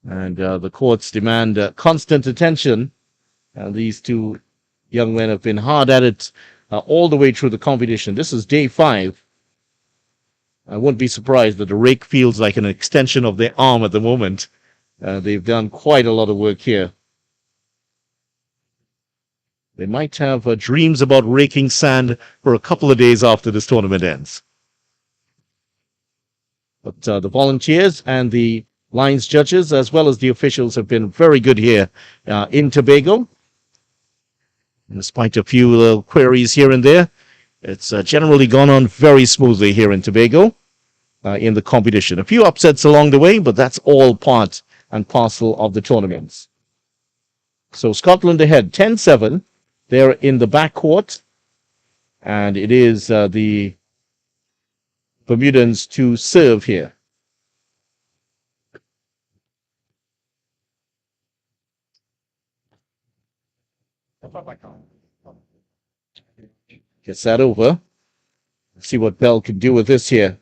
And the courts demand constant attention. And these two young men have been hard at it all the way through the competition. This is day 5. I wouldn't be surprised that the rake feels like an extension of their arm at the moment. They've done quite a lot of work here. They might have dreams about raking sand for a couple of days after this tournament ends. But the volunteers and the lines judges, as well as the officials, have been very good here in Tobago. And despite a few little queries here and there, it's generally gone on very smoothly here in Tobago in the competition. A few upsets along the way, but that's all part and parcel of the tournaments. So Scotland ahead, 10-7. They're in the backcourt, and it is the Bermudans to serve here. Gets that over. Let's see what Bell can do with this here.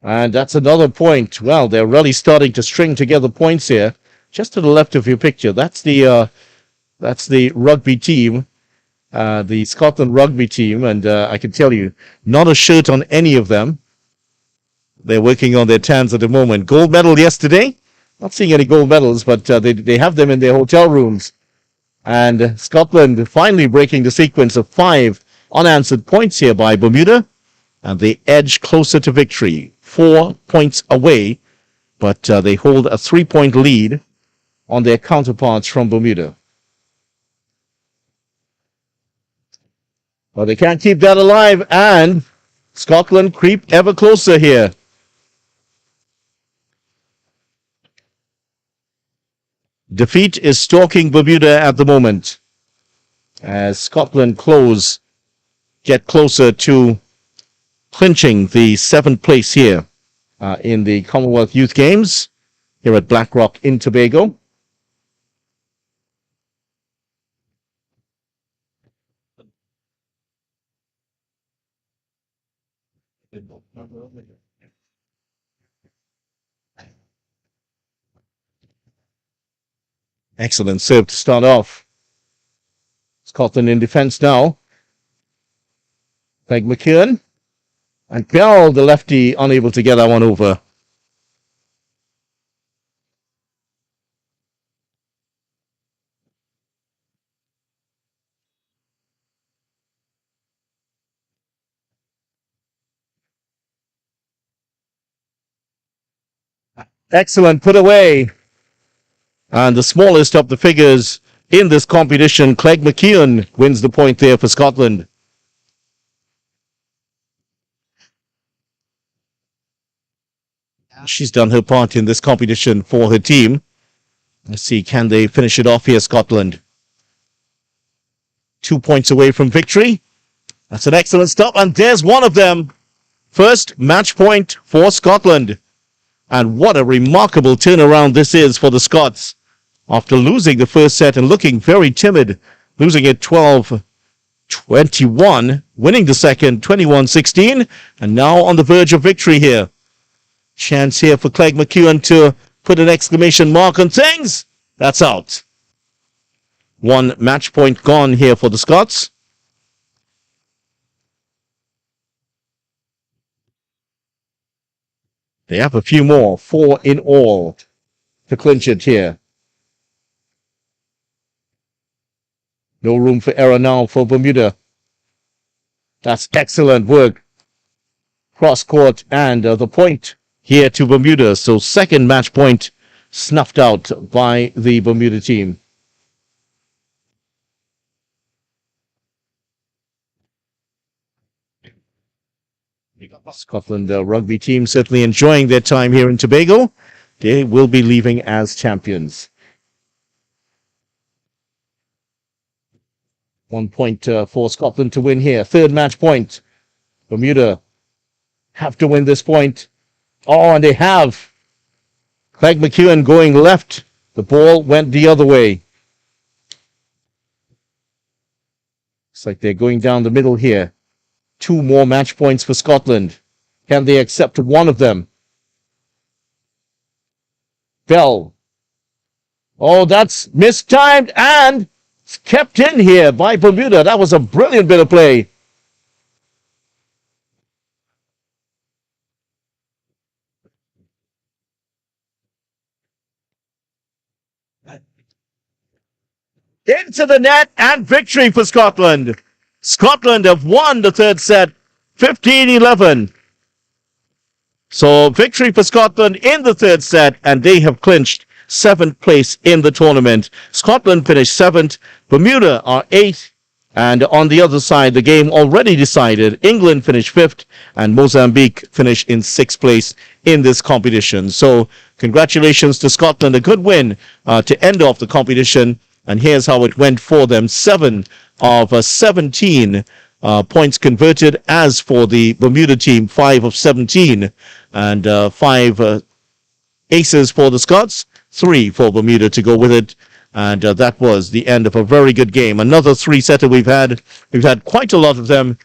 And that's another point. Well, they're really starting to string together points here. Just to the left of your picture, that's the rugby team, the Scotland rugby team, and I can tell you, not a shirt on any of them. They're working on their tans at the moment. Gold medal yesterday. Not seeing any gold medals, but they have them in their hotel rooms. And Scotland finally breaking the sequence of 5 unanswered points here by Bermuda. And they edge closer to victory. 4 points away, but they hold a 3-point lead on their counterparts from Bermuda. Well, they can't keep that alive, and Scotland creep ever closer here. Defeat is stalking Bermuda at the moment as Scotland get closer to clinching the 7th place here in the Commonwealth Youth Games here at Blackrock in Tobago. Excellent serve to start off. Scotland in defense now. Craig McKeown. And Bell, the lefty, unable to get that one over. Excellent put away. And the smallest of the figures in this competition, Craig McKeown, wins the point there for Scotland. She's done her part in this competition for her team. Let's see, can they finish it off here, Scotland? 2 points away from victory. That's an excellent stop, and there's one of them. First match point for Scotland. And what a remarkable turnaround this is for the Scots. After losing the first set and looking very timid, losing it 12-21, winning the second 21-16, and now on the verge of victory here. Chance here for Craig McKeown to put an exclamation mark on things. That's out. 1 match point gone here for the Scots. They have a few more, 4 in all, to clinch it here. No room for error now for Bermuda. That's excellent work. Cross court and the point here to Bermuda. So second match point snuffed out by the Bermuda team. Scotland rugby team certainly enjoying their time here in Tobago. They will be leaving as champions. 1 point for Scotland to win here. Third match point Bermuda have to win this point. Oh, and they have. Craig McEwen going left. The ball went the other way. It's like they're going down the middle here. 2 more match points for Scotland. Can they accept one of them? Bell. Oh, that's mistimed and kept in here by Bermuda. That was a brilliant bit of play. Into the net and victory for Scotland. Scotland have won the third set, 15-11. So victory for Scotland in the third set, and they have clinched 7th place in the tournament. Scotland finished 7th, Bermuda are 8th, and on the other side, the game already decided. England finished 5th, and Mozambique finished in 6th place in this competition. So congratulations to Scotland, a good win to end off the competition. And here's how it went for them. 7 of 17 points converted. As for the Bermuda team, 5 of 17. And 5 aces for the Scots. 3 for Bermuda to go with it. And that was the end of a very good game. Another 3-setter we've had. We've had quite a lot of them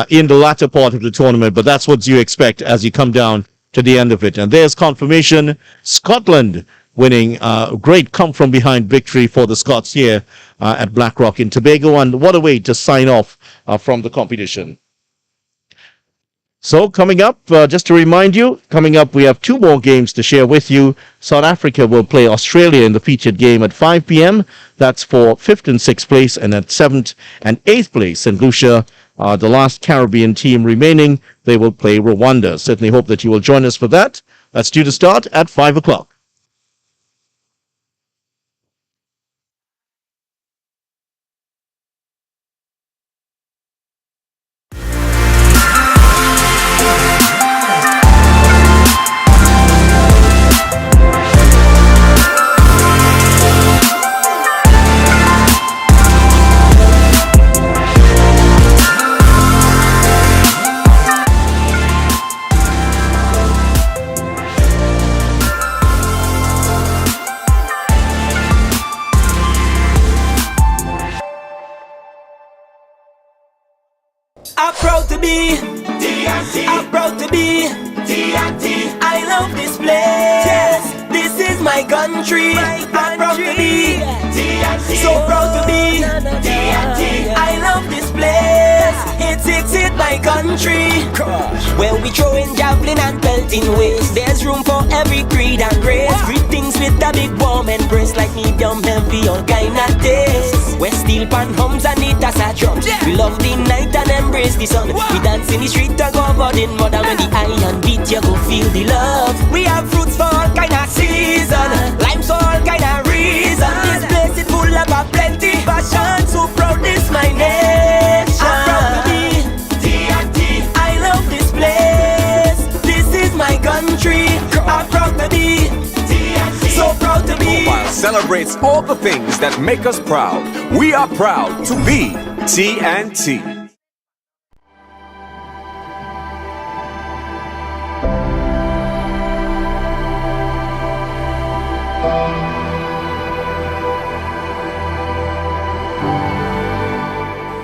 in the latter part of the tournament. But that's what you expect as you come down to the end of it. And there's confirmation. Scotland winning a great come-from-behind victory for the Scots here at Blackrock in Tobago. And what a way to sign off from the competition. So coming up, just to remind you, coming up we have 2 more games to share with you. South Africa will play Australia in the featured game at 5 p.m. That's for 5th and 6th place, and at 7th and 8th place. And Lucia, the last Caribbean team remaining, they will play Rwanda. Certainly hope that you will join us for that. That's due to start at 5 o'clock. I'm proud to be TNT. I'm proud to be TNT. I love this place. This is my country. I'm proud to be TNT. So proud to be TNT. I love this place. It's my country. Where we throwing javelin and pelting waste. There's room for every creed and race. Greetings with a big warm embrace, like medium heavy, all kind of taste. Where steel pan hums and it as a drum. We love the night and embrace the sun. We dance in the street and go about in mud. And when the iron beat, you go feel the love. We have fruits for all kind of season, limes for all kind of reason. This place is full of a plenty passion. So proud this my nation. I'm proud to be TNT. I love this place. This is my country. I'm proud to be TNT. So proud to be. Mobile celebrates all the things that make us proud. We are proud to be TNT.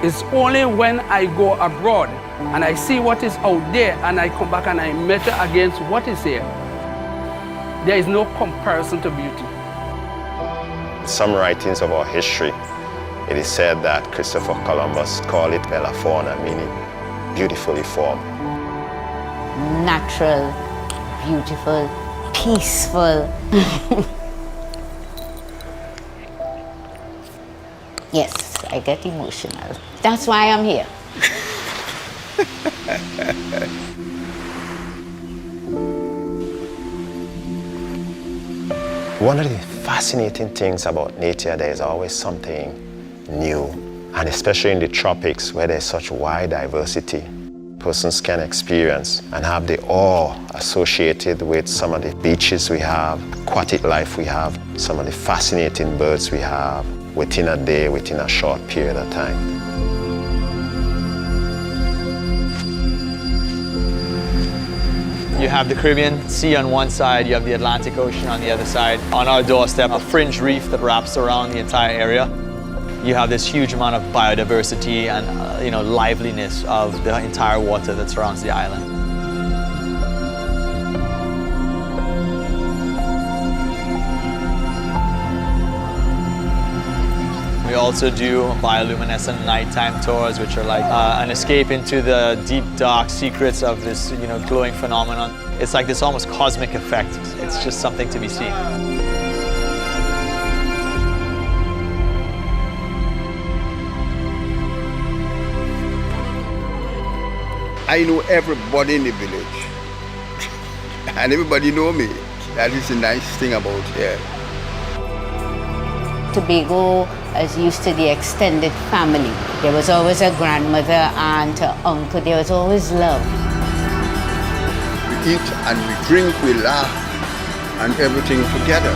It's only when I go abroad and I see what is out there and I come back and I measure against what is here. There is no comparison to beauty. Some writings of our history, it is said that Christopher Columbus called it Bella Fauna, meaning beautifully formed. Natural, beautiful, peaceful. Yes, I get emotional. That's why I'm here. One of the fascinating things about nature, there is always something new, and especially in the tropics where there's such wide diversity, persons can experience and have the awe associated with some of the beaches we have, aquatic life we have, some of the fascinating birds we have within a day, within a short period of time. You have the Caribbean Sea on one side, you have the Atlantic Ocean on the other side. On our doorstep, a fringe reef that wraps around the entire area. You have this huge amount of biodiversity and liveliness of the entire water that surrounds the island. We also do bioluminescent nighttime tours, which are like an escape into the deep, dark secrets of this, glowing phenomenon. It's like this almost cosmic effect. It's just something to be seen. I know everybody in the village, and everybody know me. That is the nice thing about here. Tobago is used to the extended family. There was always a grandmother, aunt, uncle. There was always love. We eat and we drink, we laugh, and everything together.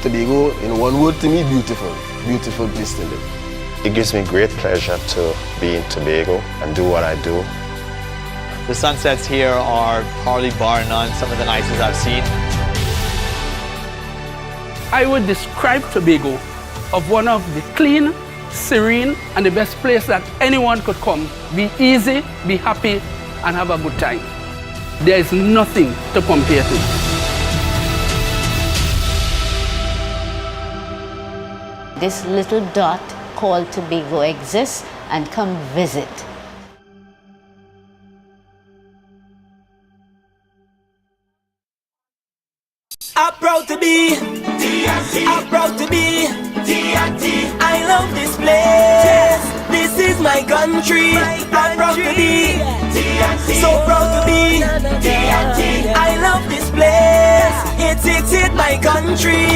Tobago, in one word to me, beautiful. Beautiful place to live. It gives me great pleasure to be in Tobago and do what I do. The sunsets here are probably bar none some of the nicest I've seen. I would describe Tobago of one of the clean, serene, and the best place that anyone could come. Be easy, be happy, and have a good time. There is nothing to compare to. This little dot called Tobago exists, and come visit. I'm proud to be TNT. I'm proud to be TNT. I love this place. This is my country. I'm proud to be TNT. So proud to be TNT. I love this place. It's my country.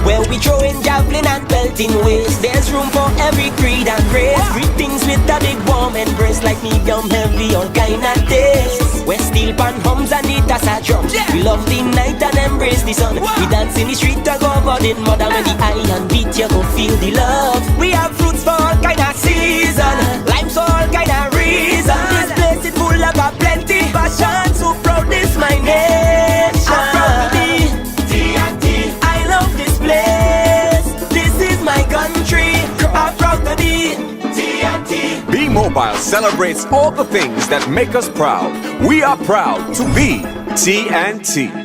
Where we throwing javelin and pelting waste. There's room for every creed and race. Greetings with a big warm embrace, like medium heavy, all kind of taste. Where steel pan hums and it as a drum. We love the night and embrace the sun. We dance in the street to go about it more than when the iron beat you go feel the love. We have fruits for all kind of season, limes for all kind of reason. This place is full of a plenty passion. So proud this my nation. I'm proud to be TNT. I love this place. This is my country. I'm proud to be TNT. Be Mobile celebrates all the things that make us proud. We are proud to be TNT.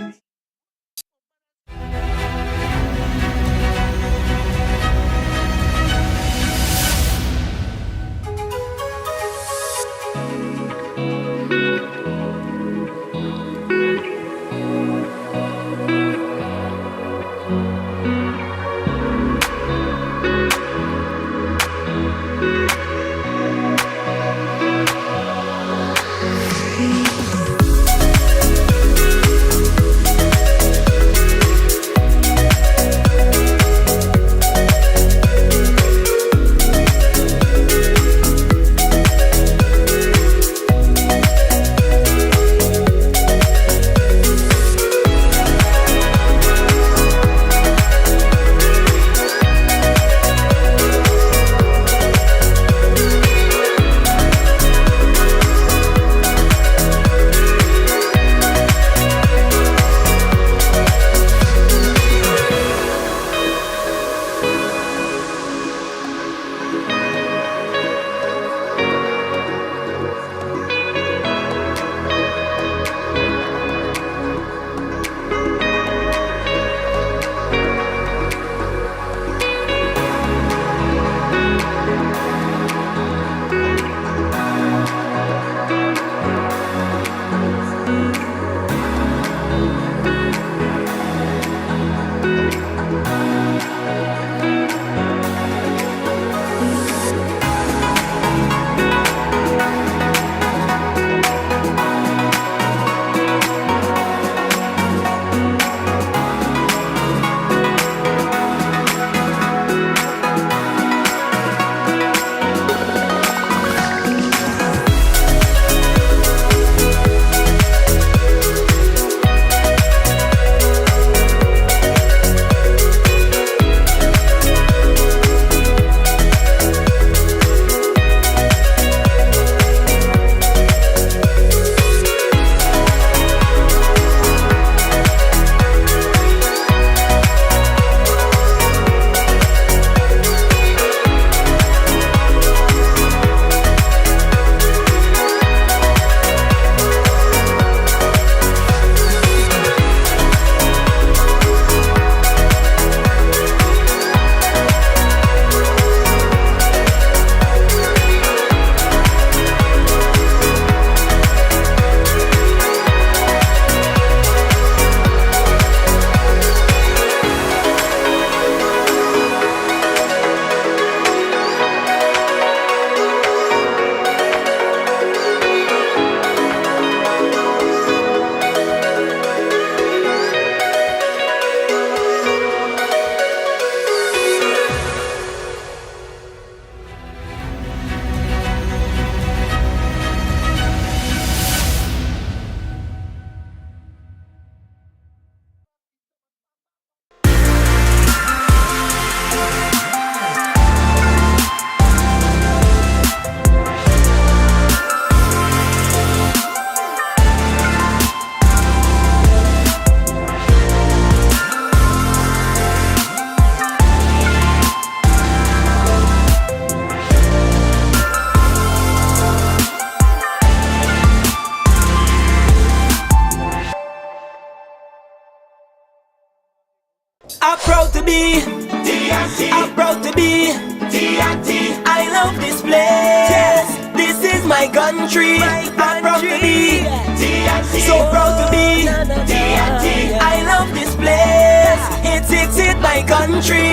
be TNT. I'm proud to be TNT. I love this place. This is my country. I'm proud to be TNT. So proud to be TNT. I love this place. It's my country.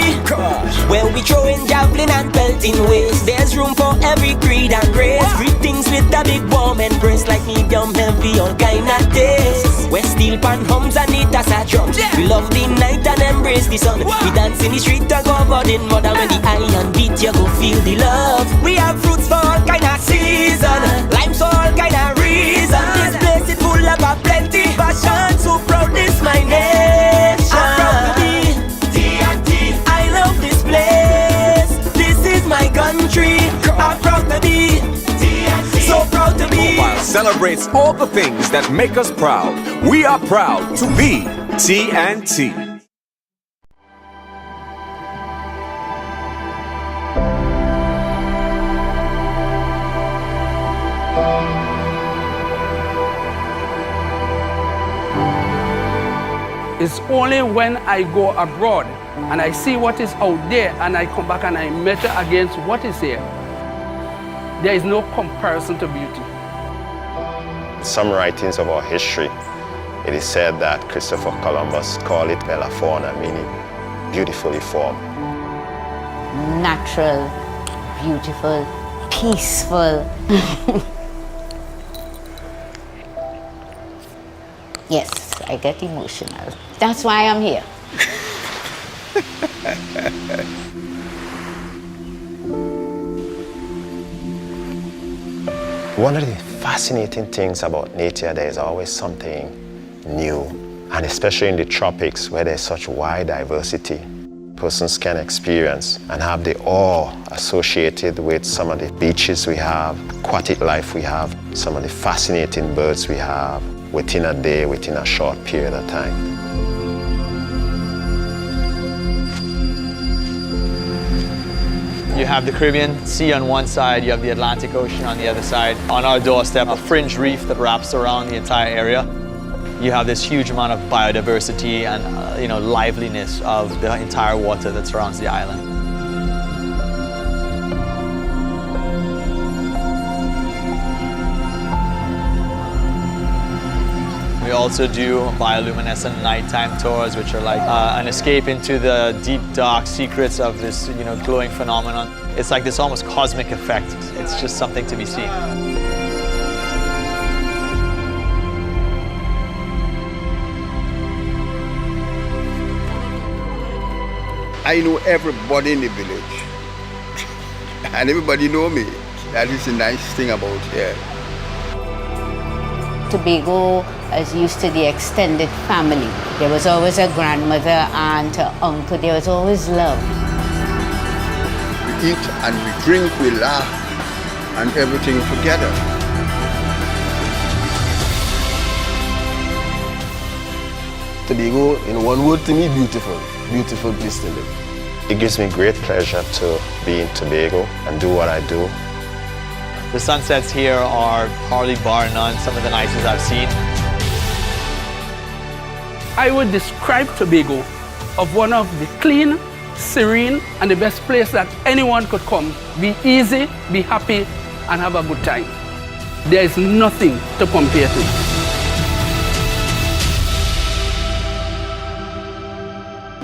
Where we throwing javelin and pelting waste. There's room for every creed and race. Greetings with a big warm embrace, like medium heavy, all kind of taste. Where steel pan hums and it as a drum. We love the night and embrace the sun. We dance in the street and go about in mud. And when the iron beat, you go feel the love. We have fruits for all kind of season, limes for all kind of reason. This place is full of a plenty passion. So proud this my nation. I'm proud to be TNT. I love this place. This is my country. I'm proud to be TNT. So proud to be. Mobile celebrates all the things that make us proud. We are proud to be TNT. It's only when I go abroad and I see what is out there and I come back and I measure against what is here. There is no comparison to beauty. Some writings of our history, it is said that Christopher Columbus called it Bella Fauna, meaning beautifully formed. Natural, beautiful, peaceful. Yes, I get emotional. That's why I'm here. One of the fascinating things about nature, there is always something new, and especially in the tropics where there's such wide diversity, persons can experience and have the awe associated with some of the beaches we have, aquatic life we have, some of the fascinating birds we have within a day, within a short period of time. You have the Caribbean Sea on one side, you have the Atlantic Ocean on the other side. On our doorstep, a fringe reef that wraps around the entire area. You have this huge amount of biodiversity and liveliness of the entire water that surrounds the island. We also do bioluminescent nighttime tours, which are like an escape into the deep, dark secrets of this, glowing phenomenon. It's like this almost cosmic effect. It's just something to be seen. I know everybody in the village, and everybody know me. That is the nice thing about here. Tobago is used to the extended family. There was always a grandmother, aunt, uncle. There was always love. We eat and we drink, we laugh, and everything together. Tobago, in one word to me, beautiful. Beautiful place to live. It gives me great pleasure to be in Tobago and do what I do. The sunsets here are probably bar none some of the nicest I've seen. I would describe Tobago of one of the clean, serene, and the best place that anyone could come. Be easy, be happy, and have a good time. There is nothing to compare to.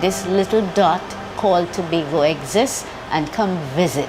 This little dot called Tobago exists, and come visit.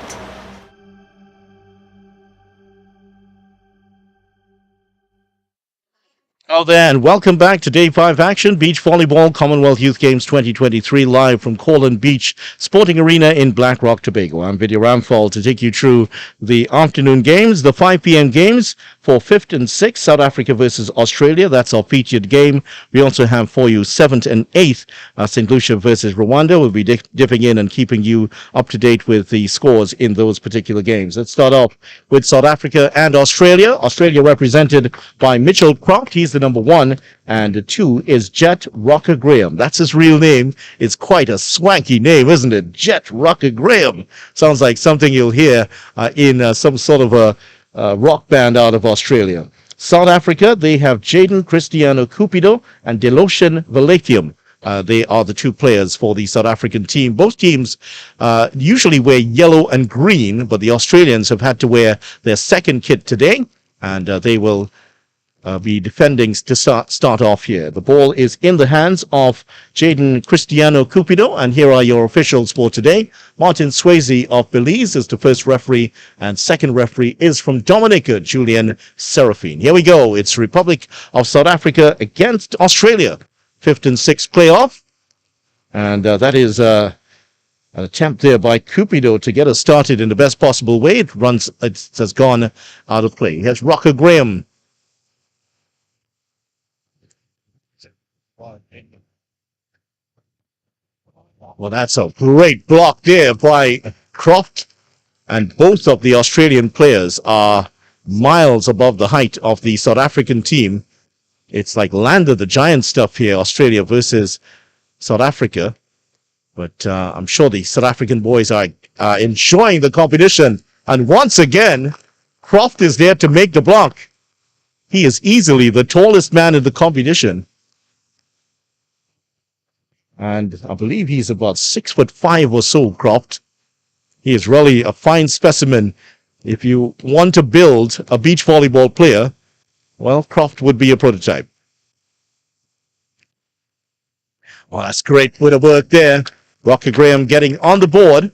Well then, welcome back to Day 5 action. Beach Volleyball Commonwealth Youth Games 2023 live from Corland Beach Sporting Arena in Black Rock, Tobago. I'm Vidya Ramphal to take you through the afternoon games, the 5 p.m. games for 5th and 6th, South Africa versus Australia. That's our featured game. We also have for you 7th and 8th, St. Lucia versus Rwanda. We'll be dipping in and keeping you up to date with the scores in those particular games. Let's start off with South Africa and Australia. Australia represented by Mitchell Croft. He's the number 1, and 2 is Jet Rocker Graham. That's his real name. It's quite a swanky name, isn't it? Jet Rocker Graham. Sounds like something you'll hear in some sort of a rock band out of Australia. South Africa, they have Jaden Cristiano Cupido and Deloshan Valetium. They are the two players for the South African team. Both teams usually wear yellow and green, but the Australians have had to wear their second kit today, and they will be defending to start off here. The ball is in the hands of Jaden Cristiano Cupido, and here are your officials for today. Martin Swayze of Belize is the first referee, and second referee is from Dominica, Julian Serafine. Here we go. It's Republic of South Africa against Australia. 5th and 6th playoff, and that is an attempt there by Cupido to get us started in the best possible way. It has gone out of play. Here's Rocker Graham. Well, that's a great block there by Croft, and both of the Australian players are miles above the height of the South African team. It's like Land of the Giant stuff here, Australia versus South Africa. But I'm sure the South African boys are enjoying the competition. And once again, Croft is there to make the block. He is easily the tallest man in the competition. And I believe he's about 6'5" or so, Croft. He is really a fine specimen. If you want to build a beach volleyball player, well, Croft would be a prototype. Well, that's great bit of work there. Rocker Graham getting on the board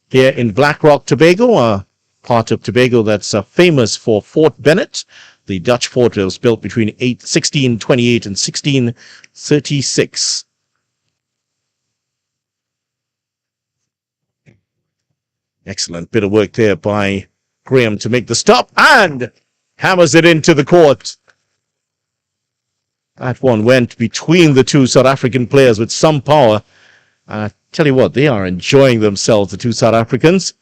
here in Black Rock, Tobago, a part of Tobago that's famous for Fort Bennett. The Dutch fort was built between 1628 and 1636. Excellent bit of work there by Graham to make the stop, and hammers it into the court. That one went between the two South African players with some power. I tell you what, they are enjoying themselves, the two South Africans.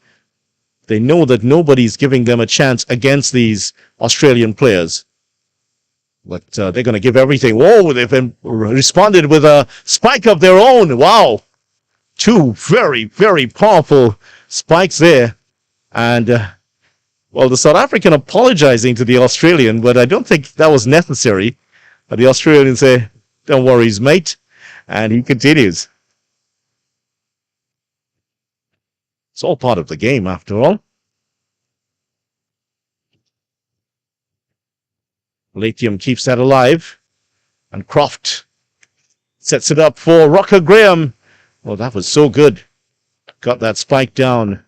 They know that nobody's giving them a chance against these Australian players. But they're going to give everything. Whoa, they've responded with a spike of their own. Wow. Two very, very powerful spikes there. And, well, the South African apologizing to the Australian, but I don't think that was necessary. The Australian say, don't worry, mate. And he continues. It's all part of the game, after all. Latium keeps that alive. And Croft sets it up for Rocker Graham. Oh, that was so good. Got that spike down.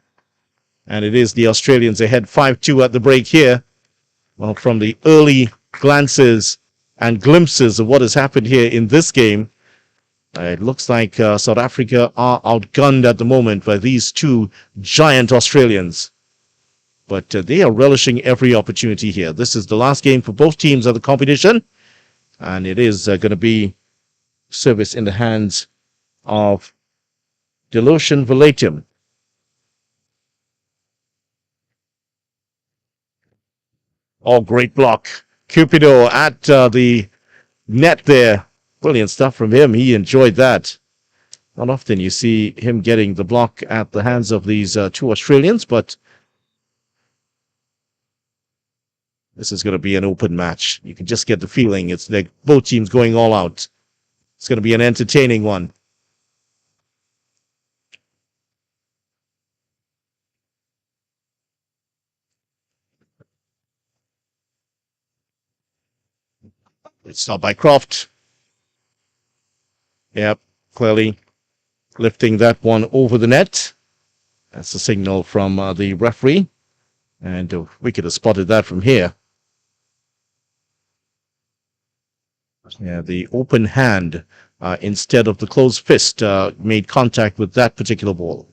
And it is the Australians ahead 5-2 at the break here. Well, from the early glances and glimpses of what has happened here in this game, it looks like South Africa are outgunned at the moment by these two giant Australians. But they are relishing every opportunity here. This is the last game for both teams of the competition. And it is going to be service in the hands of Delosian Volatium. Oh, great block. Cupido at the net there. Brilliant stuff from him. He enjoyed that. Not often you see him getting the block at the hands of these two Australians, but this is going to be an open match. You can just get the feeling it's like both teams going all out. It's going to be an entertaining one. It's not by Croft. Yep, clearly lifting that one over the net. That's the signal from the referee. And we could have spotted that from here. Yeah, the open hand instead of the closed fist made contact with that particular ball.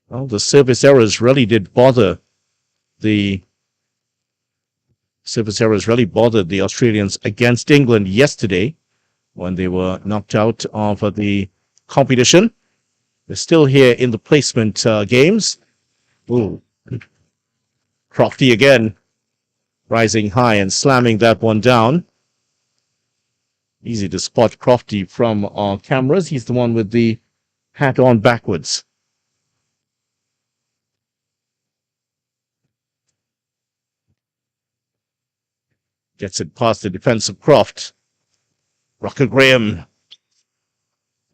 Well, the service errors really did bother the Australians against England yesterday when they were knocked out of the competition. They're still here in the placement games. Ooh. Crofty again, rising high and slamming that one down. Easy to spot Crofty from our cameras. He's the one with the hat on backwards. Gets it past the defense of Croft. Rocker Graham.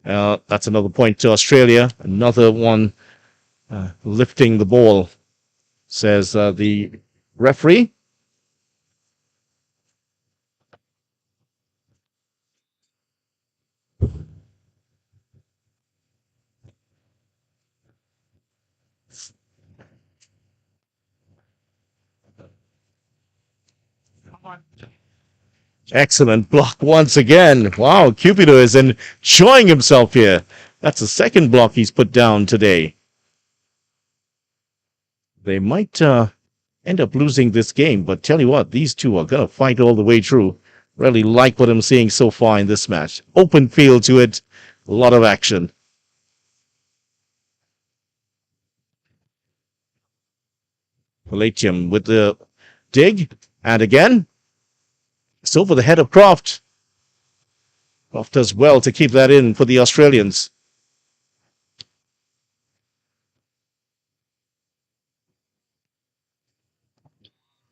That's another point to Australia. Another one lifting the ball, says the referee. Excellent block once again. Wow, Cupido is enjoying himself here. That's the second block he's put down today. They might end up losing this game, but tell you what, these two are going to fight all the way through. Really like what I'm seeing so far in this match. Open field to it, a lot of action. Palladium with the dig, and again, it's over the head of Croft. Croft does well to keep that in for the Australians.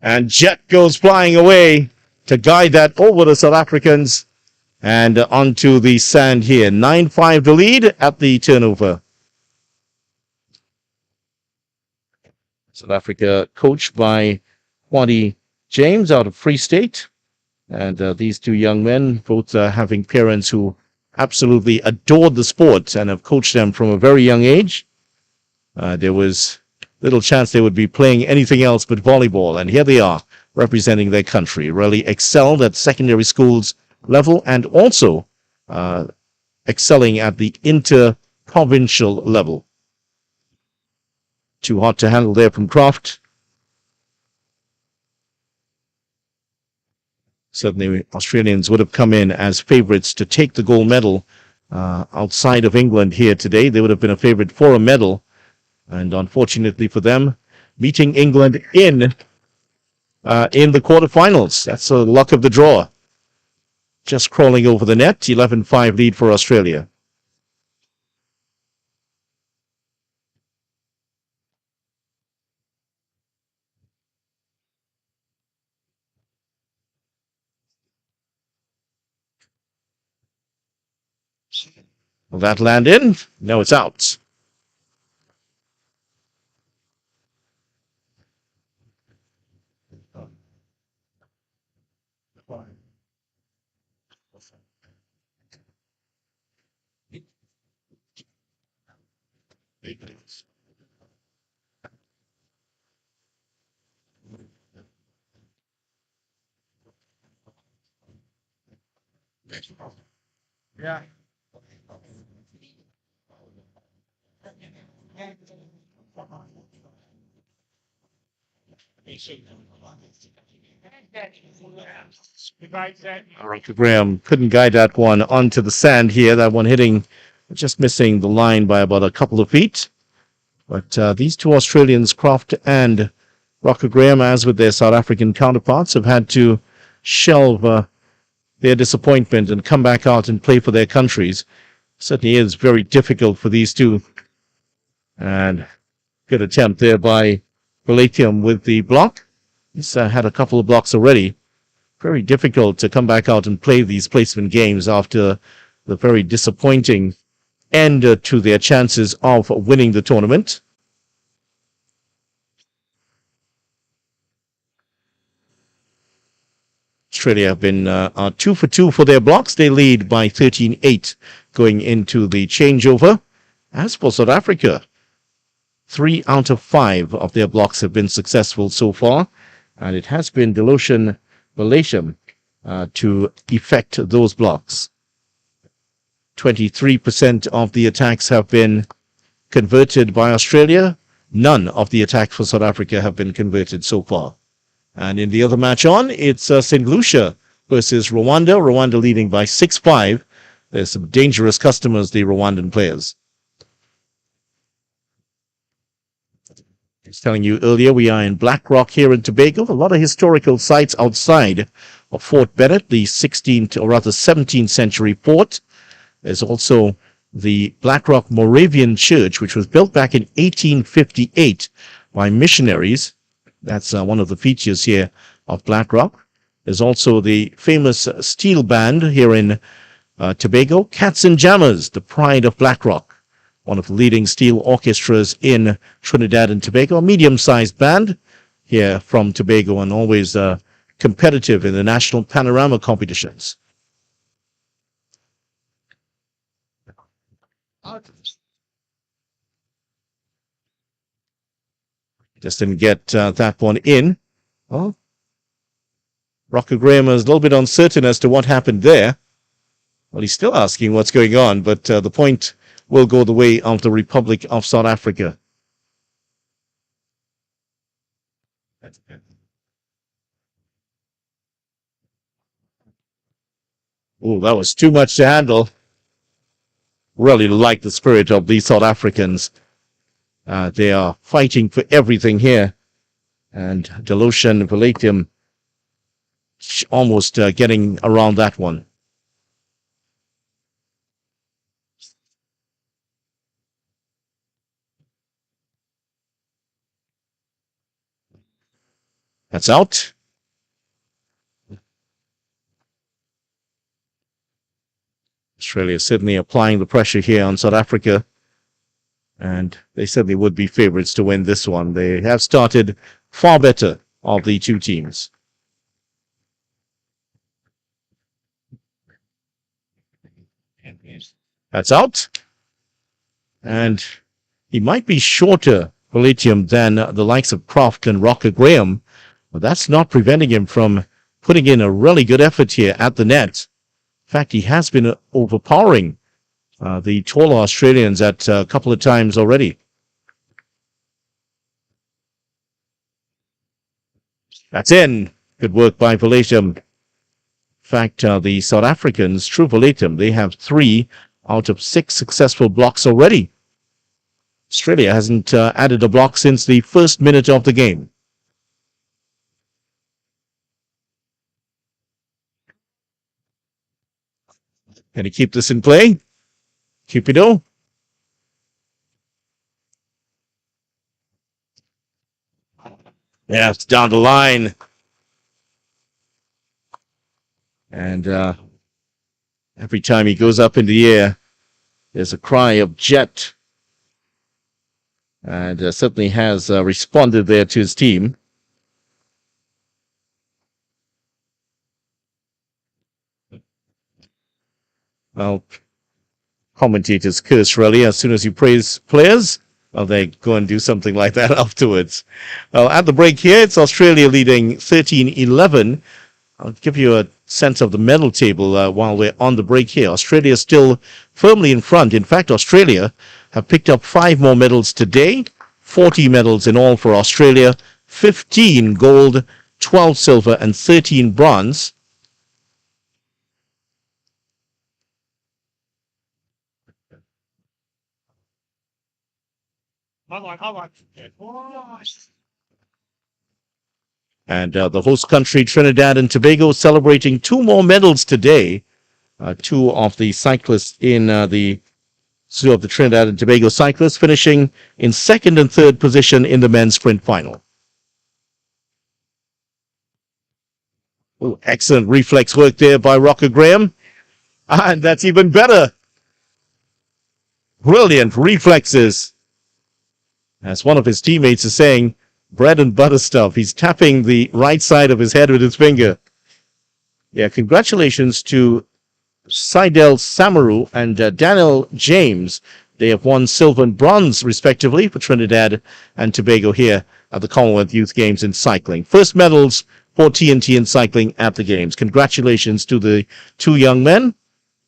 And Jet goes flying away to guide that over the South Africans and onto the sand here. 9-5 the lead at the turnover. South Africa coached by Kwadi James out of Free State. And these two young men, both having parents who absolutely adored the sport and have coached them from a very young age. There was little chance they would be playing anything else but volleyball. And here they are, representing their country. Really excelled at secondary schools level and also excelling at the inter-provincial level. Too hot to handle there from Croft. Certainly, Australians would have come in as favorites to take the gold medal outside of England here today. They would have been a favorite for a medal. And unfortunately for them, meeting England in the quarterfinals. That's the luck of the draw. Just crawling over the net. 11-5 lead for Australia. Will that land in? No, it's out. Yeah. Graham couldn't guide that one onto the sand here. That one hitting, just missing the line by about a couple of feet. But these two Australians, Croft and Rocker Graham, as with their South African counterparts, have had to shelve their disappointment and come back out and play for their countries. Certainly is very difficult for these two. And good attempt there by Palladium with the block. He's had a couple of blocks already. Very difficult to come back out and play these placement games after the very disappointing end to their chances of winning the tournament. Australia have been 2 for 2 for their blocks. They lead by 13-8 going into the changeover. As for South Africa, 3 out of 5 of their blocks have been successful so far, and it has been Deloshan Palladium to effect those blocks. 23% of the attacks have been converted by Australia. None of the attacks for South Africa have been converted so far. And in the other match on, it's St. Lucia versus Rwanda. Rwanda leading by 6-5. There's some dangerous customers, the Rwandan players. I was telling you earlier, we are in Black Rock here in Tobago. A lot of historical sites outside of Fort Bennett, the 16th or rather 17th century fort. There's also the Black Rock Moravian Church, which was built back in 1858 by missionaries. That's one of the features here of Black Rock. There's also the famous steel band here in Tobago, Cats and Jammers, the pride of Blackrock, one of the leading steel orchestras in Trinidad and Tobago, a medium-sized band here from Tobago and always competitive in the national panorama competitions. Just didn't get that one in. Well, Rocker Graham is a little bit uncertain as to what happened there. Well, he's still asking what's going on, but the point will go the way of the Republic of South Africa. Oh, that was too much to handle. Really like the spirit of these South Africans. They are fighting for everything here. And Deloshan Valetium almost getting around that one. That's out. Australia certainly applying the pressure here on South Africa. And they said they would be favorites to win this one. They have started far better of the two teams. That's out. And he might be shorter, Valetium, than the likes of Croft and Rocker Graham. But that's not preventing him from putting in a really good effort here at the net. In fact, he has been overpowering the taller Australians at a couple of times already. That's in. Good work by Valetium. In fact, the South Africans, True Valetium, they have 3 out of 6 successful blocks already. Australia hasn't added a block since the first minute of the game. Can he keep this in play? Cupido. Yeah, it's down the line. And every time he goes up in the air, there's a cry of jet. And certainly has responded there to his team. Well, commentators curse really as soon as you praise players. Well, they go and do something like that afterwards. Well, at the break here, it's Australia leading 13-11. I'll give you a sense of the medal table while we're on the break here. Australia is still firmly in front. In fact, Australia have picked up 5 more medals today. 40 medals in all for Australia. 15 gold, 12 silver, and 13 bronze. And the host country, Trinidad and Tobago, celebrating 2 more medals today. 2 of the cyclists in the Trinidad and Tobago cyclists finishing in 2nd and 3rd position in the men's sprint final. Ooh, excellent reflex work there by Rocker Graham. And that's even better. Brilliant reflexes. As one of his teammates is saying, bread and butter stuff. He's tapping the right side of his head with his finger. Yeah, congratulations to Seidel Samaru and Daniel James. They have won silver and bronze, respectively, for Trinidad and Tobago here at the Commonwealth Youth Games in cycling. First medals for TNT in cycling at the Games. Congratulations to the 2 young men.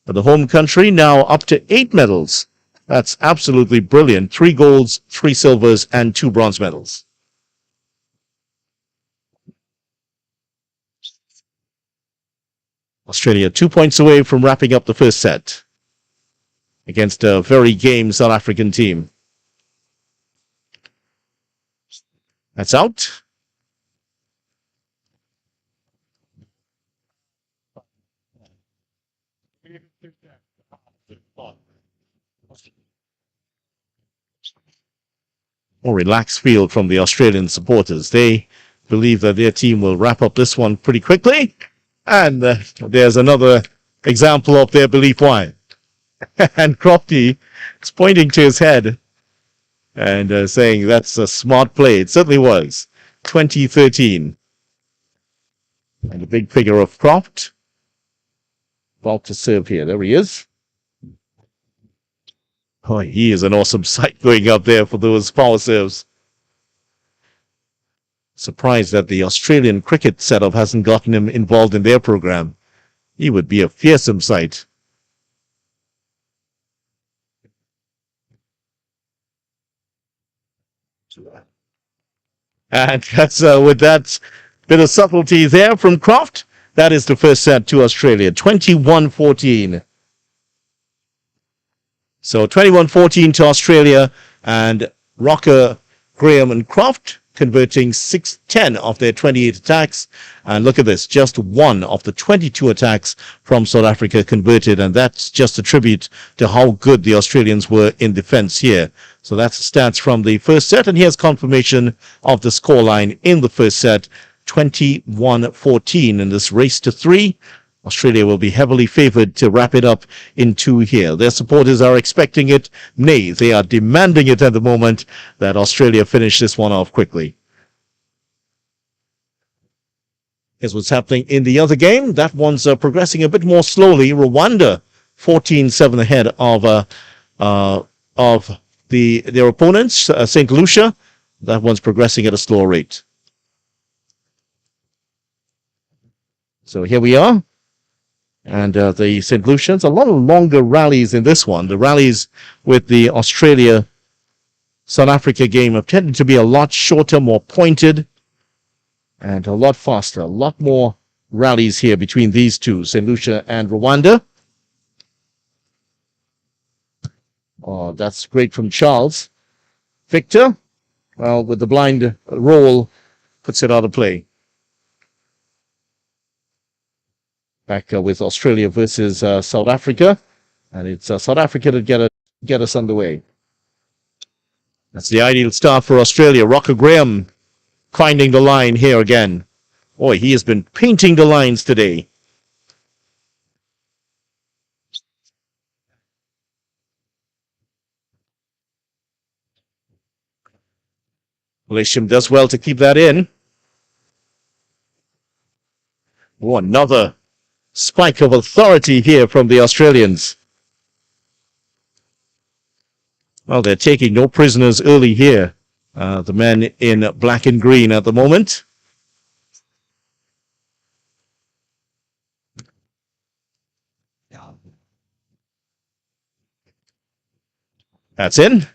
For the home country, now up to 8 medals. That's absolutely brilliant. 3 golds, 3 silvers, and 2 bronze medals. Australia 2 points away from wrapping up the first set against a very game South African team. That's out. More relaxed field from the Australian supporters. They believe that their team will wrap up this one pretty quickly. And there's another example of their belief why. And Crofty is pointing to his head and saying that's a smart play. It certainly was. 2013. And the big figure of Croft. About to serve here. There he is. Oh, he is an awesome sight going up there for those power serves. Surprised that the Australian cricket setup hasn't gotten him involved in their program. He would be a fearsome sight. And that's with that bit of subtlety there from Croft. That is the first set to Australia, 21-14. So 21-14 to Australia, and Rocker, Graham and Croft converting 10 of their 28 attacks. And look at this, just one of the 22 attacks from South Africa converted, and that's just a tribute to how good the Australians were in defense here. So that's the stats from the first set, and here's confirmation of the scoreline in the first set, 21-14 in this race to 3. Australia will be heavily favored to wrap it up in 2 here. Their supporters are expecting it. Nay, they are demanding it at the moment that Australia finish this one off quickly. Here's what's happening in the other game. That one's progressing a bit more slowly. Rwanda 14-7 ahead of their opponents, St. Lucia. That one's progressing at a slower rate. So here we are. And the St. Lucians, a lot of longer rallies in this one. The rallies with the Australia-South Africa game have tended to be a lot shorter, more pointed, and a lot faster. A lot more rallies here between these two, St. Lucia and Rwanda. Oh, that's great from Charles. Victor, well, with the blind roll, puts it out of play. Back with Australia versus South Africa. And it's South Africa to get us underway. That's the ideal start for Australia. Rocker Graham finding the line here again. Boy, he has been painting the lines today. Lisham does well to keep that in. Oh, another spike of authority here from the Australians. Well, they're taking no prisoners early here. The men in black and green at the moment. That's in.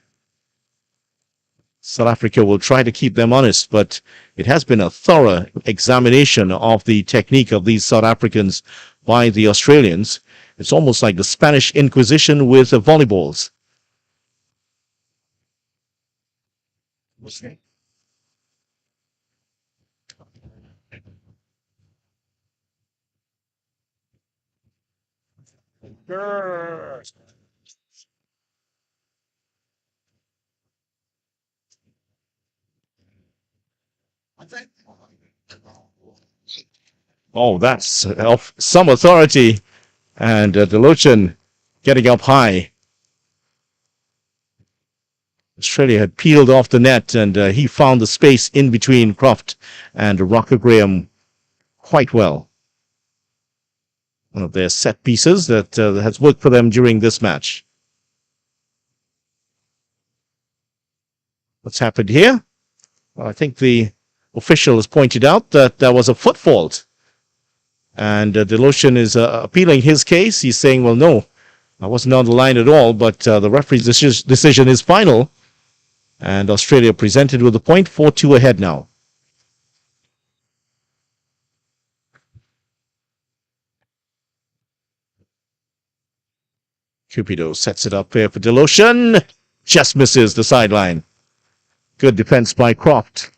South Africa will try to keep them honest, but it has been a thorough examination of the technique of these South Africans by the Australians. It's almost like the Spanish Inquisition with volleyballs. Oh, that's of some authority. And Lucia getting up high. Australia had peeled off the net, and he found the space in between Croft and Rocker Graham quite well. One of their set pieces that has worked for them during this match. What's happened here? Well, I think the official has pointed out that there was a foot fault. And Lucia is appealing his case. He's saying, well, no, I wasn't on the line at all, but the referee's decision is final. And Australia presented with a point, 4-2 ahead now. Cupido sets it up here for Lucia. Just misses the sideline. Good defense by Croft.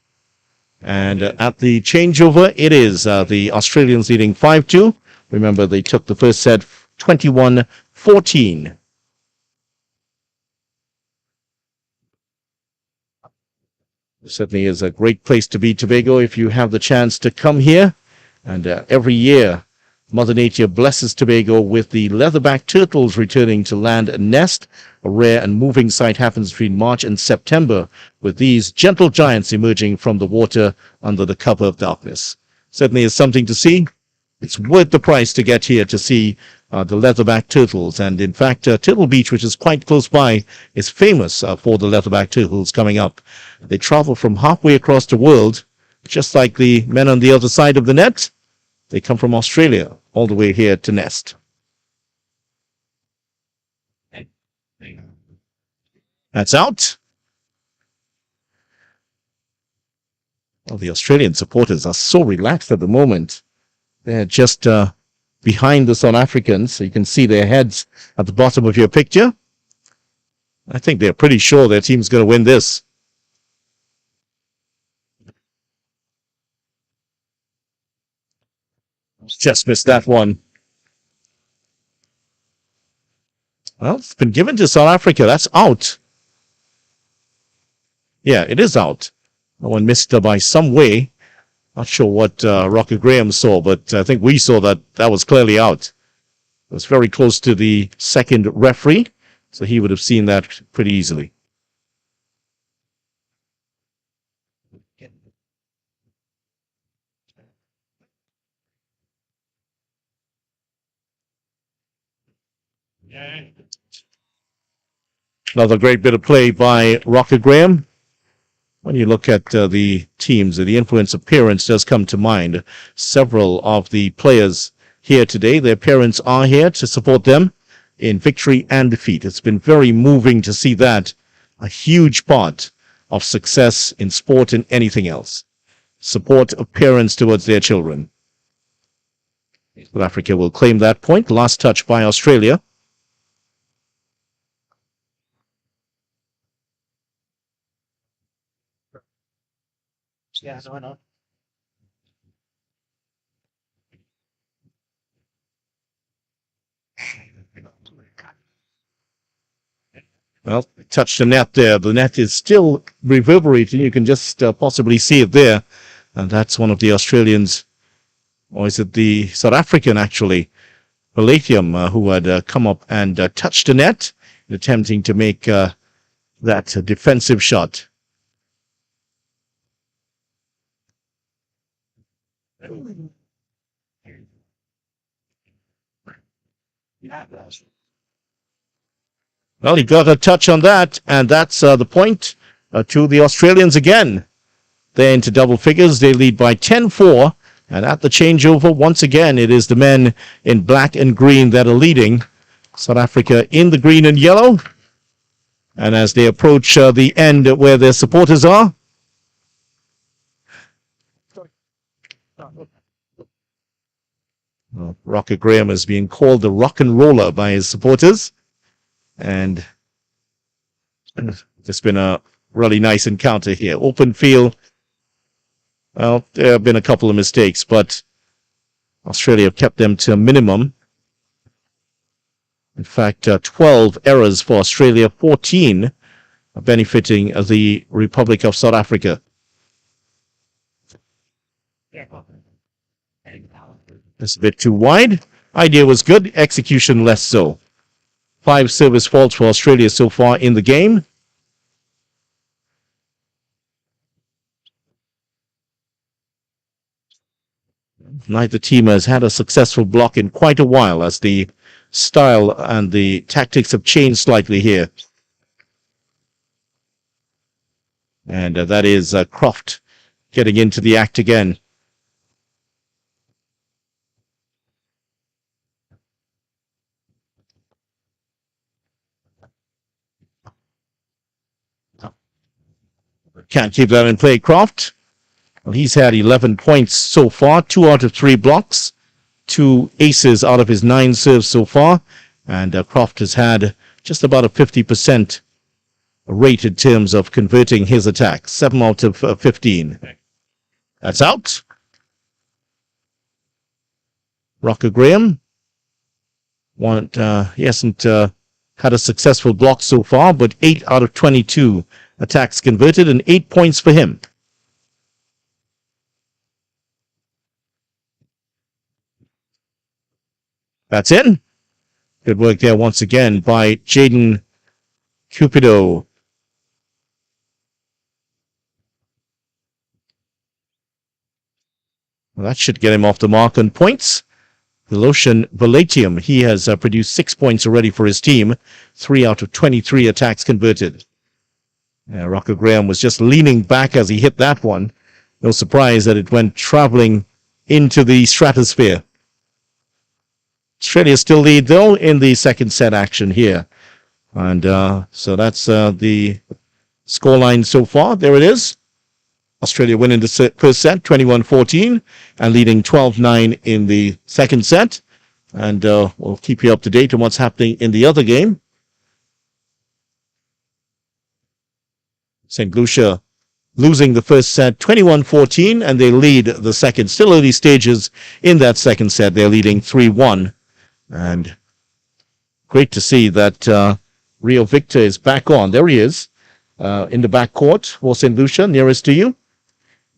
And at the changeover, it is the Australians leading 5-2. Remember, they took the first set 21-14. Certainly is a great place to be, Tobago, if you have the chance to come here. And every year, Mother Nature blesses Tobago with the leatherback turtles returning to land and nest. A rare and moving sight happens between March and September, with these gentle giants emerging from the water under the cover of darkness. Certainly is something to see. It's worth the price to get here to see the leatherback turtles. And in fact, Turtle Beach, which is quite close by, is famous for the leatherback turtles coming up. They travel from halfway across the world, just like the men on the other side of the net. They come from Australia all the way here to nest. That's out. Well, the Australian supporters are so relaxed at the moment. They're just behind the South Africans, so you can see their heads at the bottom of your picture. I think they're pretty sure their team's going to win this. Just missed that one. Well, it's been given to South Africa. That's out. Yeah, it is out. No one missed by some way. Not sure what Rocker Graham saw, but I think we saw that was clearly out. It was very close to the second referee, so he would have seen that pretty easily. Another great bit of play by Rocker Graham. When you look at the teams, the influence of parents does come to mind. Several of the players here today, their parents are here to support them in victory and defeat. It's been very moving to see that. A huge part of success in sport and anything else. Support of parents towards their children. South Africa will claim that point. Last touch by Australia. Yeah, no. Well, touched the net there. The net is still reverberating. You can just possibly see it there. And that's one of the Australians, or is it the South African actually, Palladium, who had come up and touched the net, attempting to make that defensive shot. Well, he got a touch on that, and that's the point to the Australians again. They're into double figures. They lead by 10-4, and at the changeover, once again, it is the men in black and green that are leading. South Africa in the green and yellow. And as they approach the end where their supporters are, Rocker Graham is being called the rock and roller by his supporters. And it's been a really nice encounter here. Open field. Well, there have been a couple of mistakes, but Australia have kept them to a minimum. In fact, 12 errors for Australia, 14 benefiting the Republic of South Africa. That's a bit too wide. Idea was good, execution less so. 5 service faults for Australia so far in the game. Neither team has had a successful block in quite a while, as the style and the tactics have changed slightly here. And that is Croft getting into the act again. Can't keep that in play, Croft. Well, he's had 11 points so far, 2 out of 3 blocks, 2 aces out of his 9 serves so far, and Croft has had just about a 50% rate in terms of converting his attack, 7 out of 15. That's out. Rocker Graham, he hasn't had a successful block so far, but 8 out of 22 attacks converted and 8 points for him. That's in. Good work there once again by Jaden Cupido. Well, that should get him off the mark on points. Lucia Valetium, he has produced 6 points already for his team. 3 out of 23 attacks converted. Rocco Graham was just leaning back as he hit that one. No surprise that it went traveling into the stratosphere. Australia still lead, though, in the second set action here. And so that's the scoreline so far. There it is. Australia winning the first set, 21-14, and leading 12-9 in the second set. And we'll keep you up to date on what's happening in the other game. St. Lucia losing the first set, 21-14, and they lead the second. Still early stages in that second set. They're leading 3-1. And great to see that Rio Victor is back on. There he is in the backcourt for St. Lucia, nearest to you.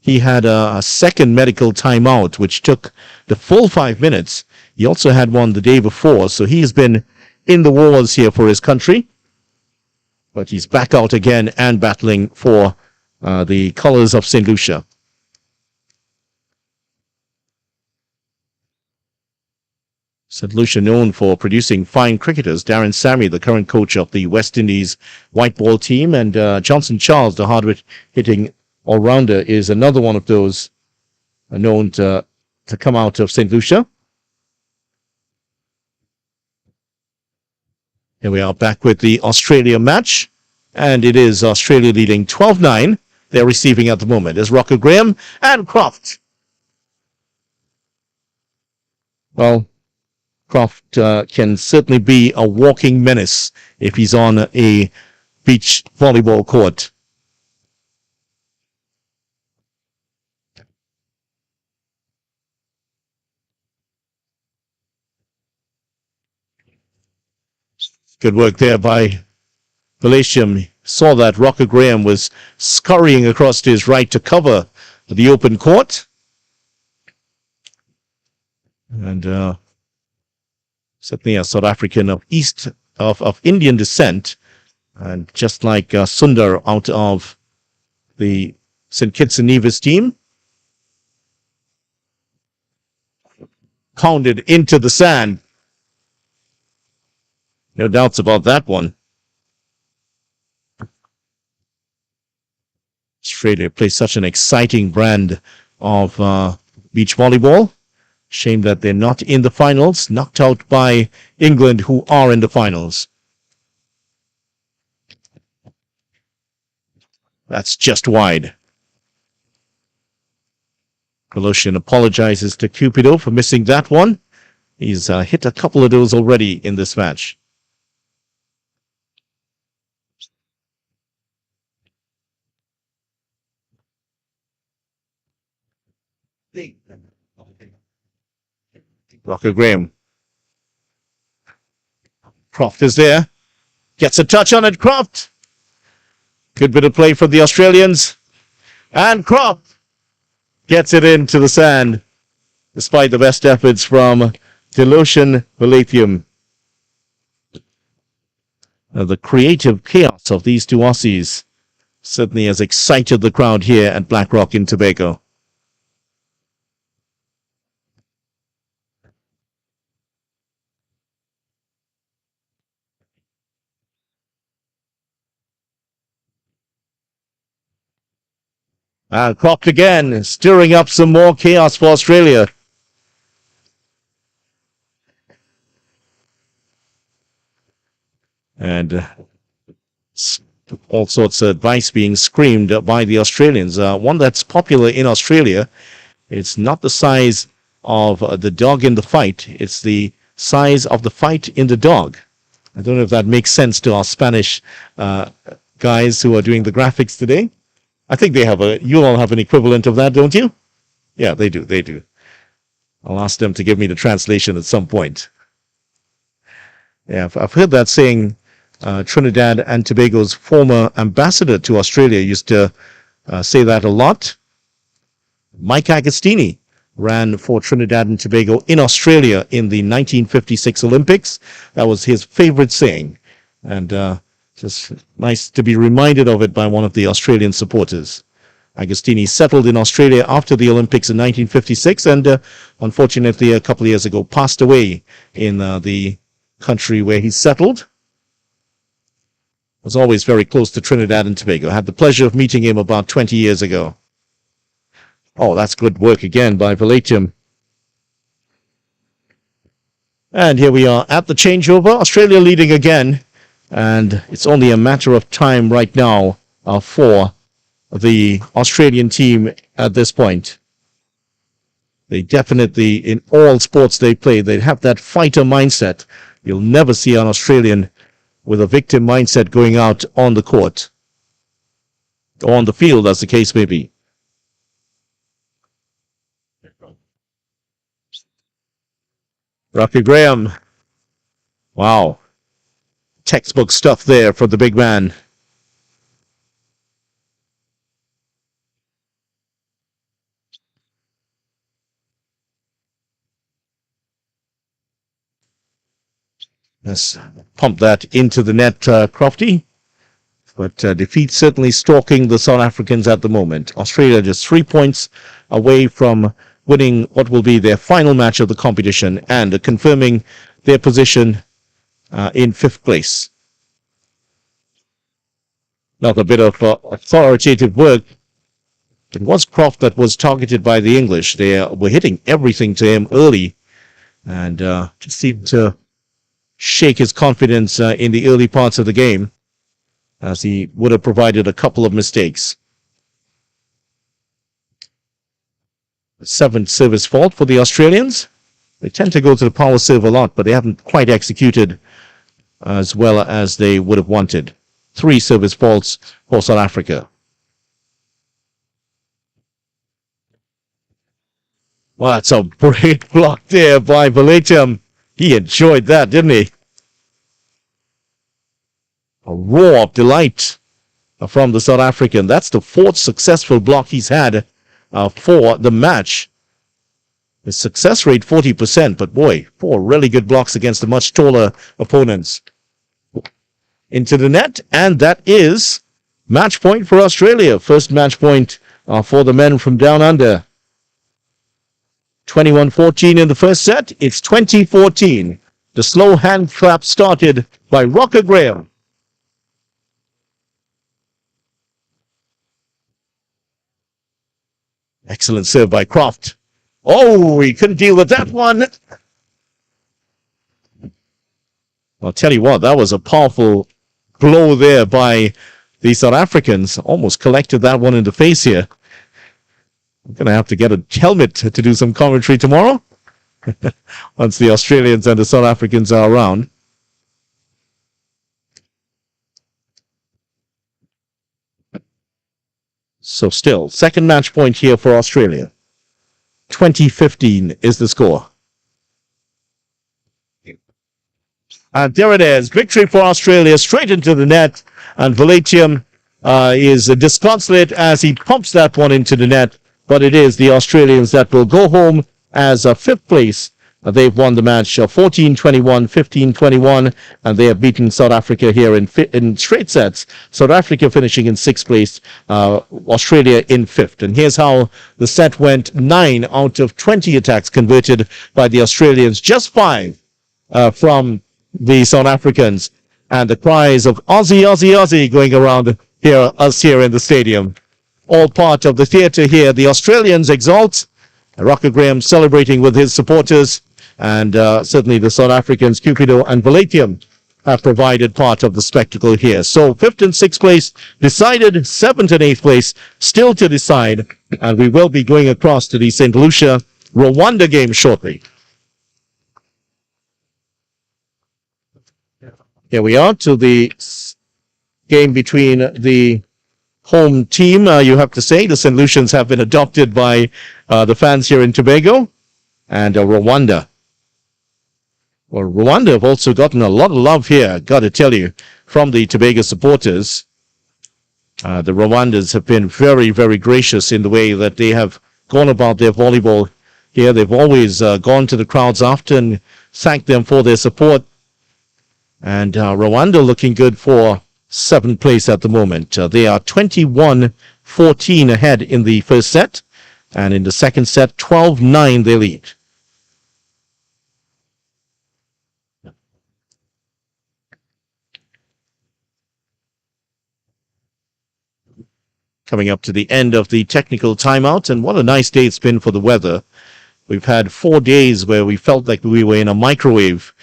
He had a second medical timeout, which took the full 5 minutes. He also had one the day before, so he's been in the wars here for his country. But he's back out again and battling for the colors of St. Lucia. St. Lucia known for producing fine cricketers. Darren Sammy, the current coach of the West Indies white ball team, and Johnson Charles, the hard-hitting all-rounder, is another one of those known to come out of St. Lucia. Here we are back with the Australia match, and it is Australia leading 12-9. They're receiving at the moment. There's Rocco Graham and Croft. Well, Croft can certainly be a walking menace if he's on a beach volleyball court. Good work there by Valetium. Saw that Rocco Graham was scurrying across to his right to cover the open court. And certainly a South African of Indian descent. And just like Sundar out of the St. Kitts and Nevis team. Pounded into the sand. No doubts about that one. Australia plays such an exciting brand of beach volleyball. Shame that they're not in the finals, knocked out by England, who are in the finals. That's just wide. Goloshin apologizes to Cupido for missing that one. He's hit a couple of those already in this match. Rocco Graham. Croft is there. Gets a touch on it, Croft. Good bit of play from the Australians. And Croft gets it into the sand, despite the best efforts from Lucia Valetium. The creative chaos of these two Aussies certainly has excited the crowd here at Black Rock in Tobago. Croft again, stirring up some more chaos for Australia. And all sorts of advice being screamed by the Australians. One that's popular in Australia, it's not the size of the dog in the fight, it's the size of the fight in the dog. I don't know if that makes sense to our Spanish guys who are doing the graphics today. I think they have you all have an equivalent of that, don't you? Yeah, they do. I'll ask them to give me the translation at some point. Yeah, I've heard that saying. Trinidad and Tobago's former ambassador to Australia used to say that a lot. Mike Agostini ran for Trinidad and Tobago in Australia in the 1956 Olympics. That was his favorite saying. And just nice to be reminded of it by one of the Australian supporters. Agostini settled in Australia after the Olympics in 1956 and unfortunately a couple of years ago passed away in the country where he settled. Was always very close to Trinidad and Tobago. Had the pleasure of meeting him about 20 years ago. Oh, that's good work again by Volleyball. And here we are at the changeover. Australia leading again. And it's only a matter of time right now for the Australian team at this point. They definitely, in all sports they play, they have that fighter mindset. You'll never see an Australian with a victim mindset going out on the court. Or on the field, as the case may be. Rocky Graham. Wow. Textbook stuff there for the big man. Let's pump that into the net, Crofty. But defeat certainly stalking the South Africans at the moment. Australia just 3 points away from winning what will be their final match of the competition and confirming their position in 5th place. Another bit of authoritative work. It was Croft that was targeted by the English. They were hitting everything to him early and just seemed to shake his confidence in the early parts of the game, as he would have provided a couple of mistakes. 7th service fault for the Australians. They tend to go to the power serve a lot, but they haven't quite executed as well as they would have wanted. 3 service faults for South Africa. Well, that's a great block there by Volleyball. He enjoyed that, didn't he? A roar of delight from the South African. That's the 4th successful block he's had for the match. His success rate 40%, but boy, 4 really good blocks against the much taller opponents. Into the net, and that is match point for Australia. First match point for the men from down under. 21-14 in the first set. It's 20-14. The slow hand clap started by Rocker Graham. Excellent serve by Croft. Oh, he couldn't deal with that one. I'll tell you what, that was a powerful blow there by the South Africans. Almost collected that one in the face here. I'm going to have to get a helmet to do some commentary tomorrow. Once the Australians and the South Africans are around. So still, second match point here for Australia. 20-15 is the score. And there it is. Victory for Australia straight into the net. And Volleyball is disconsolate as he pumps that one into the net. But it is the Australians that will go home as 5th place. They've won the match 14-21, 15-21, and they have beaten South Africa here in straight sets. South Africa finishing in 6th place, Australia in 5th. And here's how the set went. 9 out of 20 attacks converted by the Australians, just 5 from the South Africans. And the cries of Aussie, Aussie, Aussie going around here, us here in the stadium. All part of the theatre here. The Australians exalt. Rocker Graham celebrating with his supporters. And certainly the South Africans, Cupido and Volleyball, have provided part of the spectacle here. So 5th and 6th place decided, 7th and 8th place still to decide. And we will be going across to the St. Lucia Rwanda game shortly. Here we are to the game between the home team, you have to say. The St. Lucians have been adopted by the fans here in Tobago and Rwanda. Well, Rwanda have also gotten a lot of love here, got to tell you, from the Tobago supporters. The Rwandans have been very, very gracious in the way that they have gone about their volleyball here. They've always gone to the crowds after and thanked them for their support. And Rwanda looking good for 7th place at the moment. They are 21-14 ahead in the first set. And in the second set, 12-9 they lead. Coming up to the end of the technical timeout, and what a nice day it's been for the weather. We've had 4 days where we felt like we were in a microwave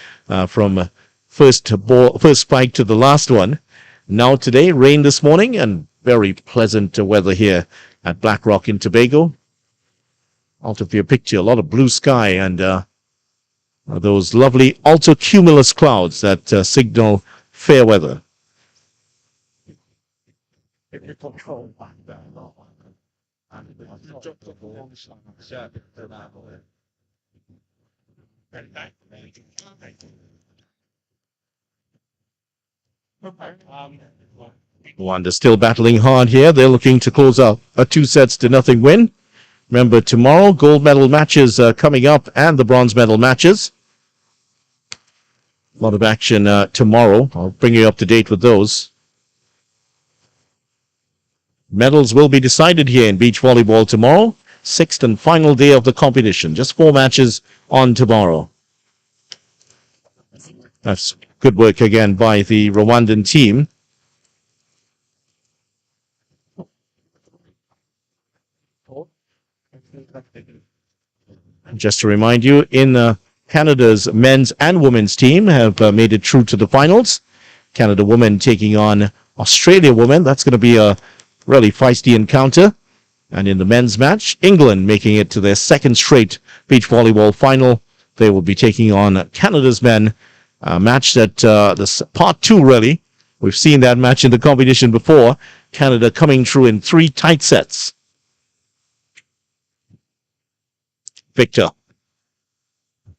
from first spike to the last one. Now today, rain this morning, and very pleasant weather here at Black Rock in Tobago. Out of your picture, a lot of blue sky and those lovely altocumulus clouds that signal fair weather. Rwanda still battling hard here. They're looking to close out a 2-0 win. Remember, tomorrow, gold medal matches coming up and the bronze medal matches. A lot of action tomorrow. I'll bring you up to date with those. Medals will be decided here in beach volleyball tomorrow. 6th and final day of the competition. Just 4 matches on tomorrow. That's good work again by the Rwandan team. Just to remind you, in Canada's men's and women's team have made it through to the finals. Canada women taking on Australia women. That's going to be a really feisty encounter. And in the men's match, England making it to their 2nd straight beach volleyball final. They will be taking on Canada's men. A match that, this part 2 really. We've seen that match in the competition before. Canada coming through in 3 tight sets. Victor.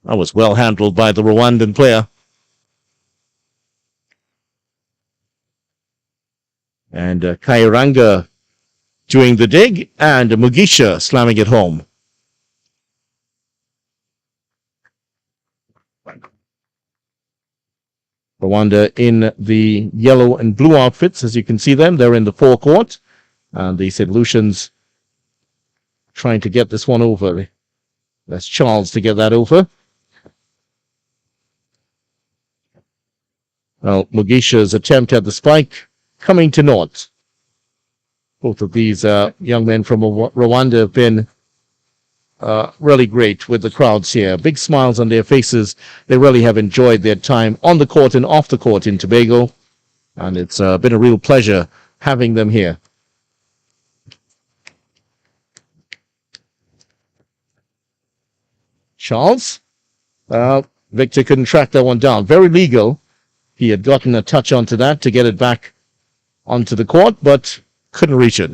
That was well handled by the Rwandan player. And Kairanga doing the dig, and Mugisha slamming it home. Rwanda in the yellow and blue outfits, as you can see them. They're in the forecourt. And the St. Lucians trying to get this one over. That's Charles to get that over. Well, Mugisha's attempt at the spike coming to naught. Both of these young men from Rwanda have been really great with the crowds here. Big smiles on their faces. They really have enjoyed their time on the court and off the court in Tobago. And it's been a real pleasure having them here. Charles. Victor couldn't track that one down. Very legal. He had gotten a touch onto that to get it back onto the court, but couldn't reach it.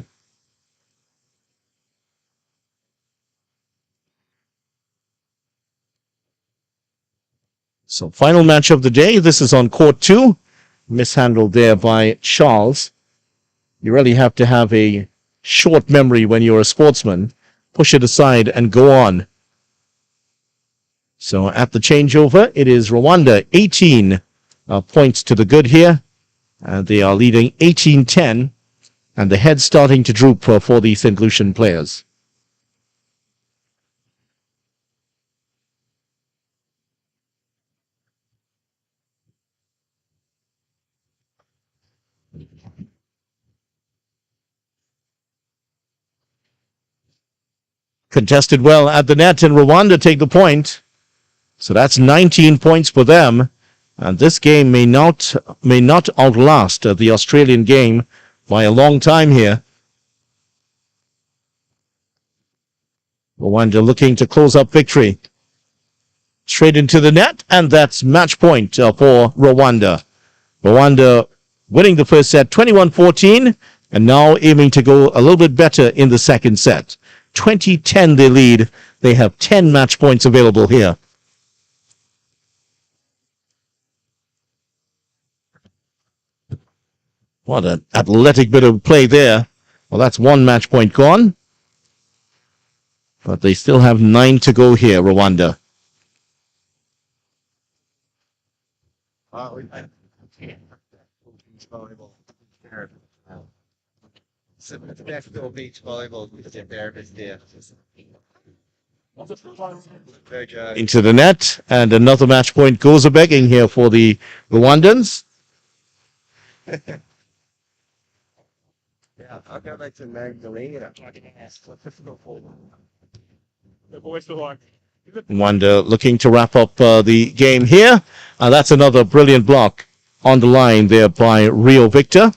So final match of the day. This is on court 2. Mishandled there by Charles. You really have to have a short memory when you're a sportsman. Push it aside and go on. So at the changeover, it is Rwanda 18 points to the good here. They are leading 18-10. And the head starting to droop for the St. Lucian players. Contested well at the net, and Rwanda take the point. So that's 19 points for them. And this game may not outlast the Australian game by a long time here. Rwanda looking to close up victory. Straight into the net, and that's match point for Rwanda. Rwanda winning the first set 21-14, and now aiming to go a little bit better in the second set. 20-10 they lead. They have 10 match points available here. What an athletic bit of play there. Well, that's 1 match point gone. But they still have 9 to go here, Rwanda. Into the net, and another match point goes a-begging here for the Rwandans. Rwanda looking to wrap up the game here. That's another brilliant block on the line there by Rio Victor.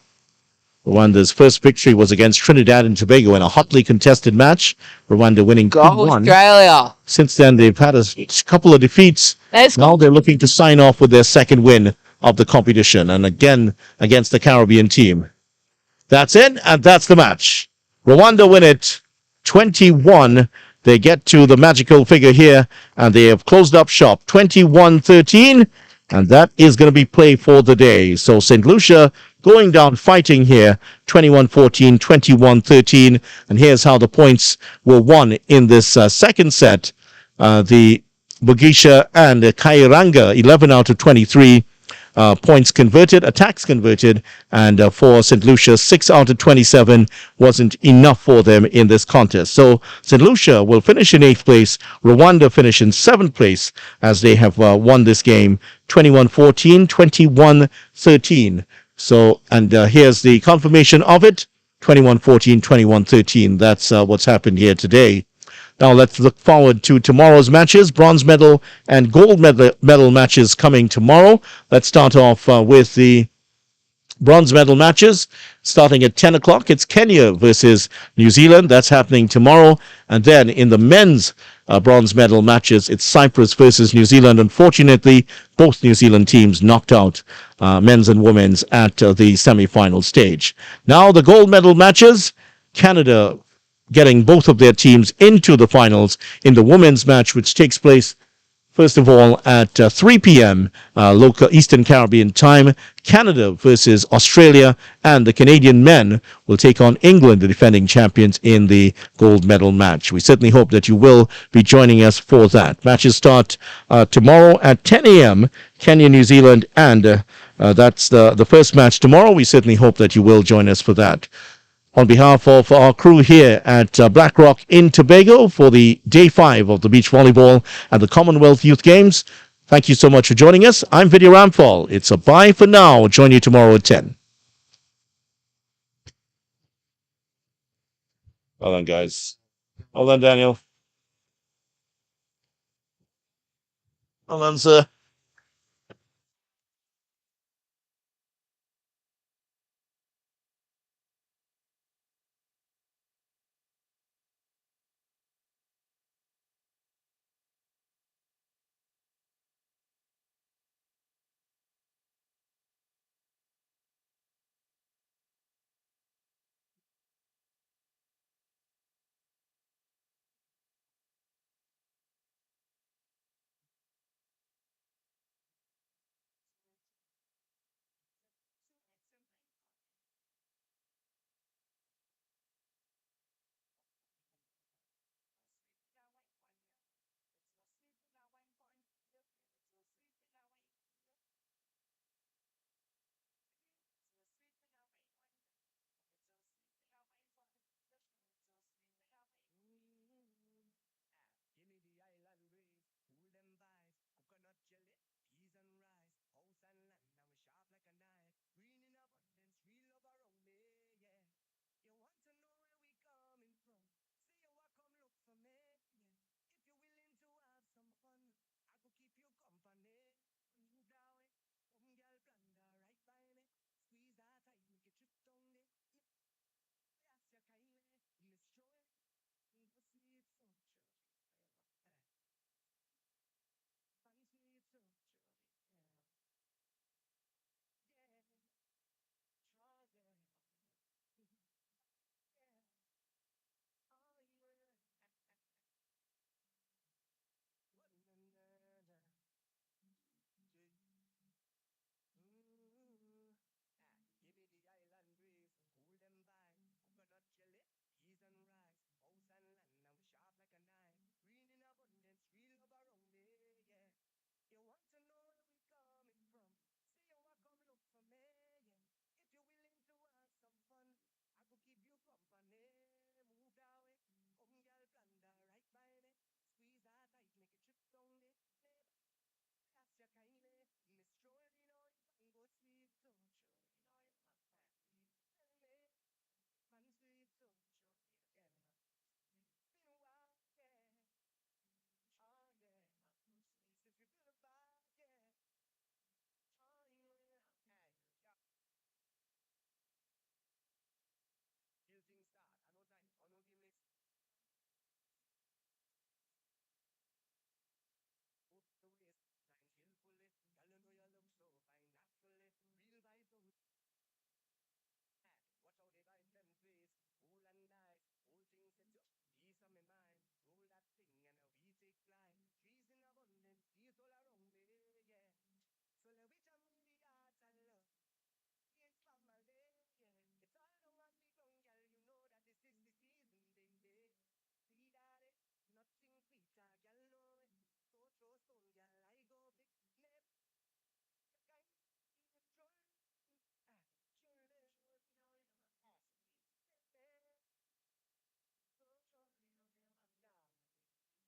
Rwanda's first victory was against Trinidad and Tobago in a hotly contested match. Rwanda winning 2-1. Australia. Since then, they've had a couple of defeats. Now they're looking to sign off with their second win of the competition, and again against the Caribbean team. That's it, and that's the match. Rwanda win it 21. They get to the magical figure here, and they have closed up shop 21-13, and that is going to be play for the day. So St. Lucia going down fighting here, 21-14, 21-13, and here's how the points were won in this second set. The Bugisha and Kairanga, 11 out of 23 points converted, attacks converted, and for St. Lucia, 6 out of 27 wasn't enough for them in this contest. So St. Lucia will finish in 8th place, Rwanda finish in 7th place as they have won this game 21-14, 21-13. So, and here's the confirmation of it, 21-14, 21-13. That's what's happened here today. Now let's look forward to tomorrow's matches. Bronze medal and gold medal matches coming tomorrow. Let's start off with the bronze medal matches. Starting at 10 o'clock, it's Kenya versus New Zealand. That's happening tomorrow. And then in the men's bronze medal matches, it's Cyprus versus New Zealand. Unfortunately, both New Zealand teams knocked out men's and women's at the semi-final stage. Now the gold medal matches, Canada getting both of their teams into the finals in the women's match, which takes place, first of all, at 3 p.m. Local Eastern Caribbean time. Canada versus Australia, and the Canadian men will take on England, the defending champions, in the gold medal match. We certainly hope that you will be joining us for that. Matches start tomorrow at 10 a.m. Kenya, New Zealand, and that's the first match tomorrow. We certainly hope that you will join us for that. On behalf of our crew here at BlackRock in Tobago for the Day 5 of the Beach Volleyball and the Commonwealth Youth Games, thank you so much for joining us. I'm Vidya Ramphal. It's a bye for now. Join you tomorrow at 10. Well done, guys. Well done, Daniel. Well done, sir.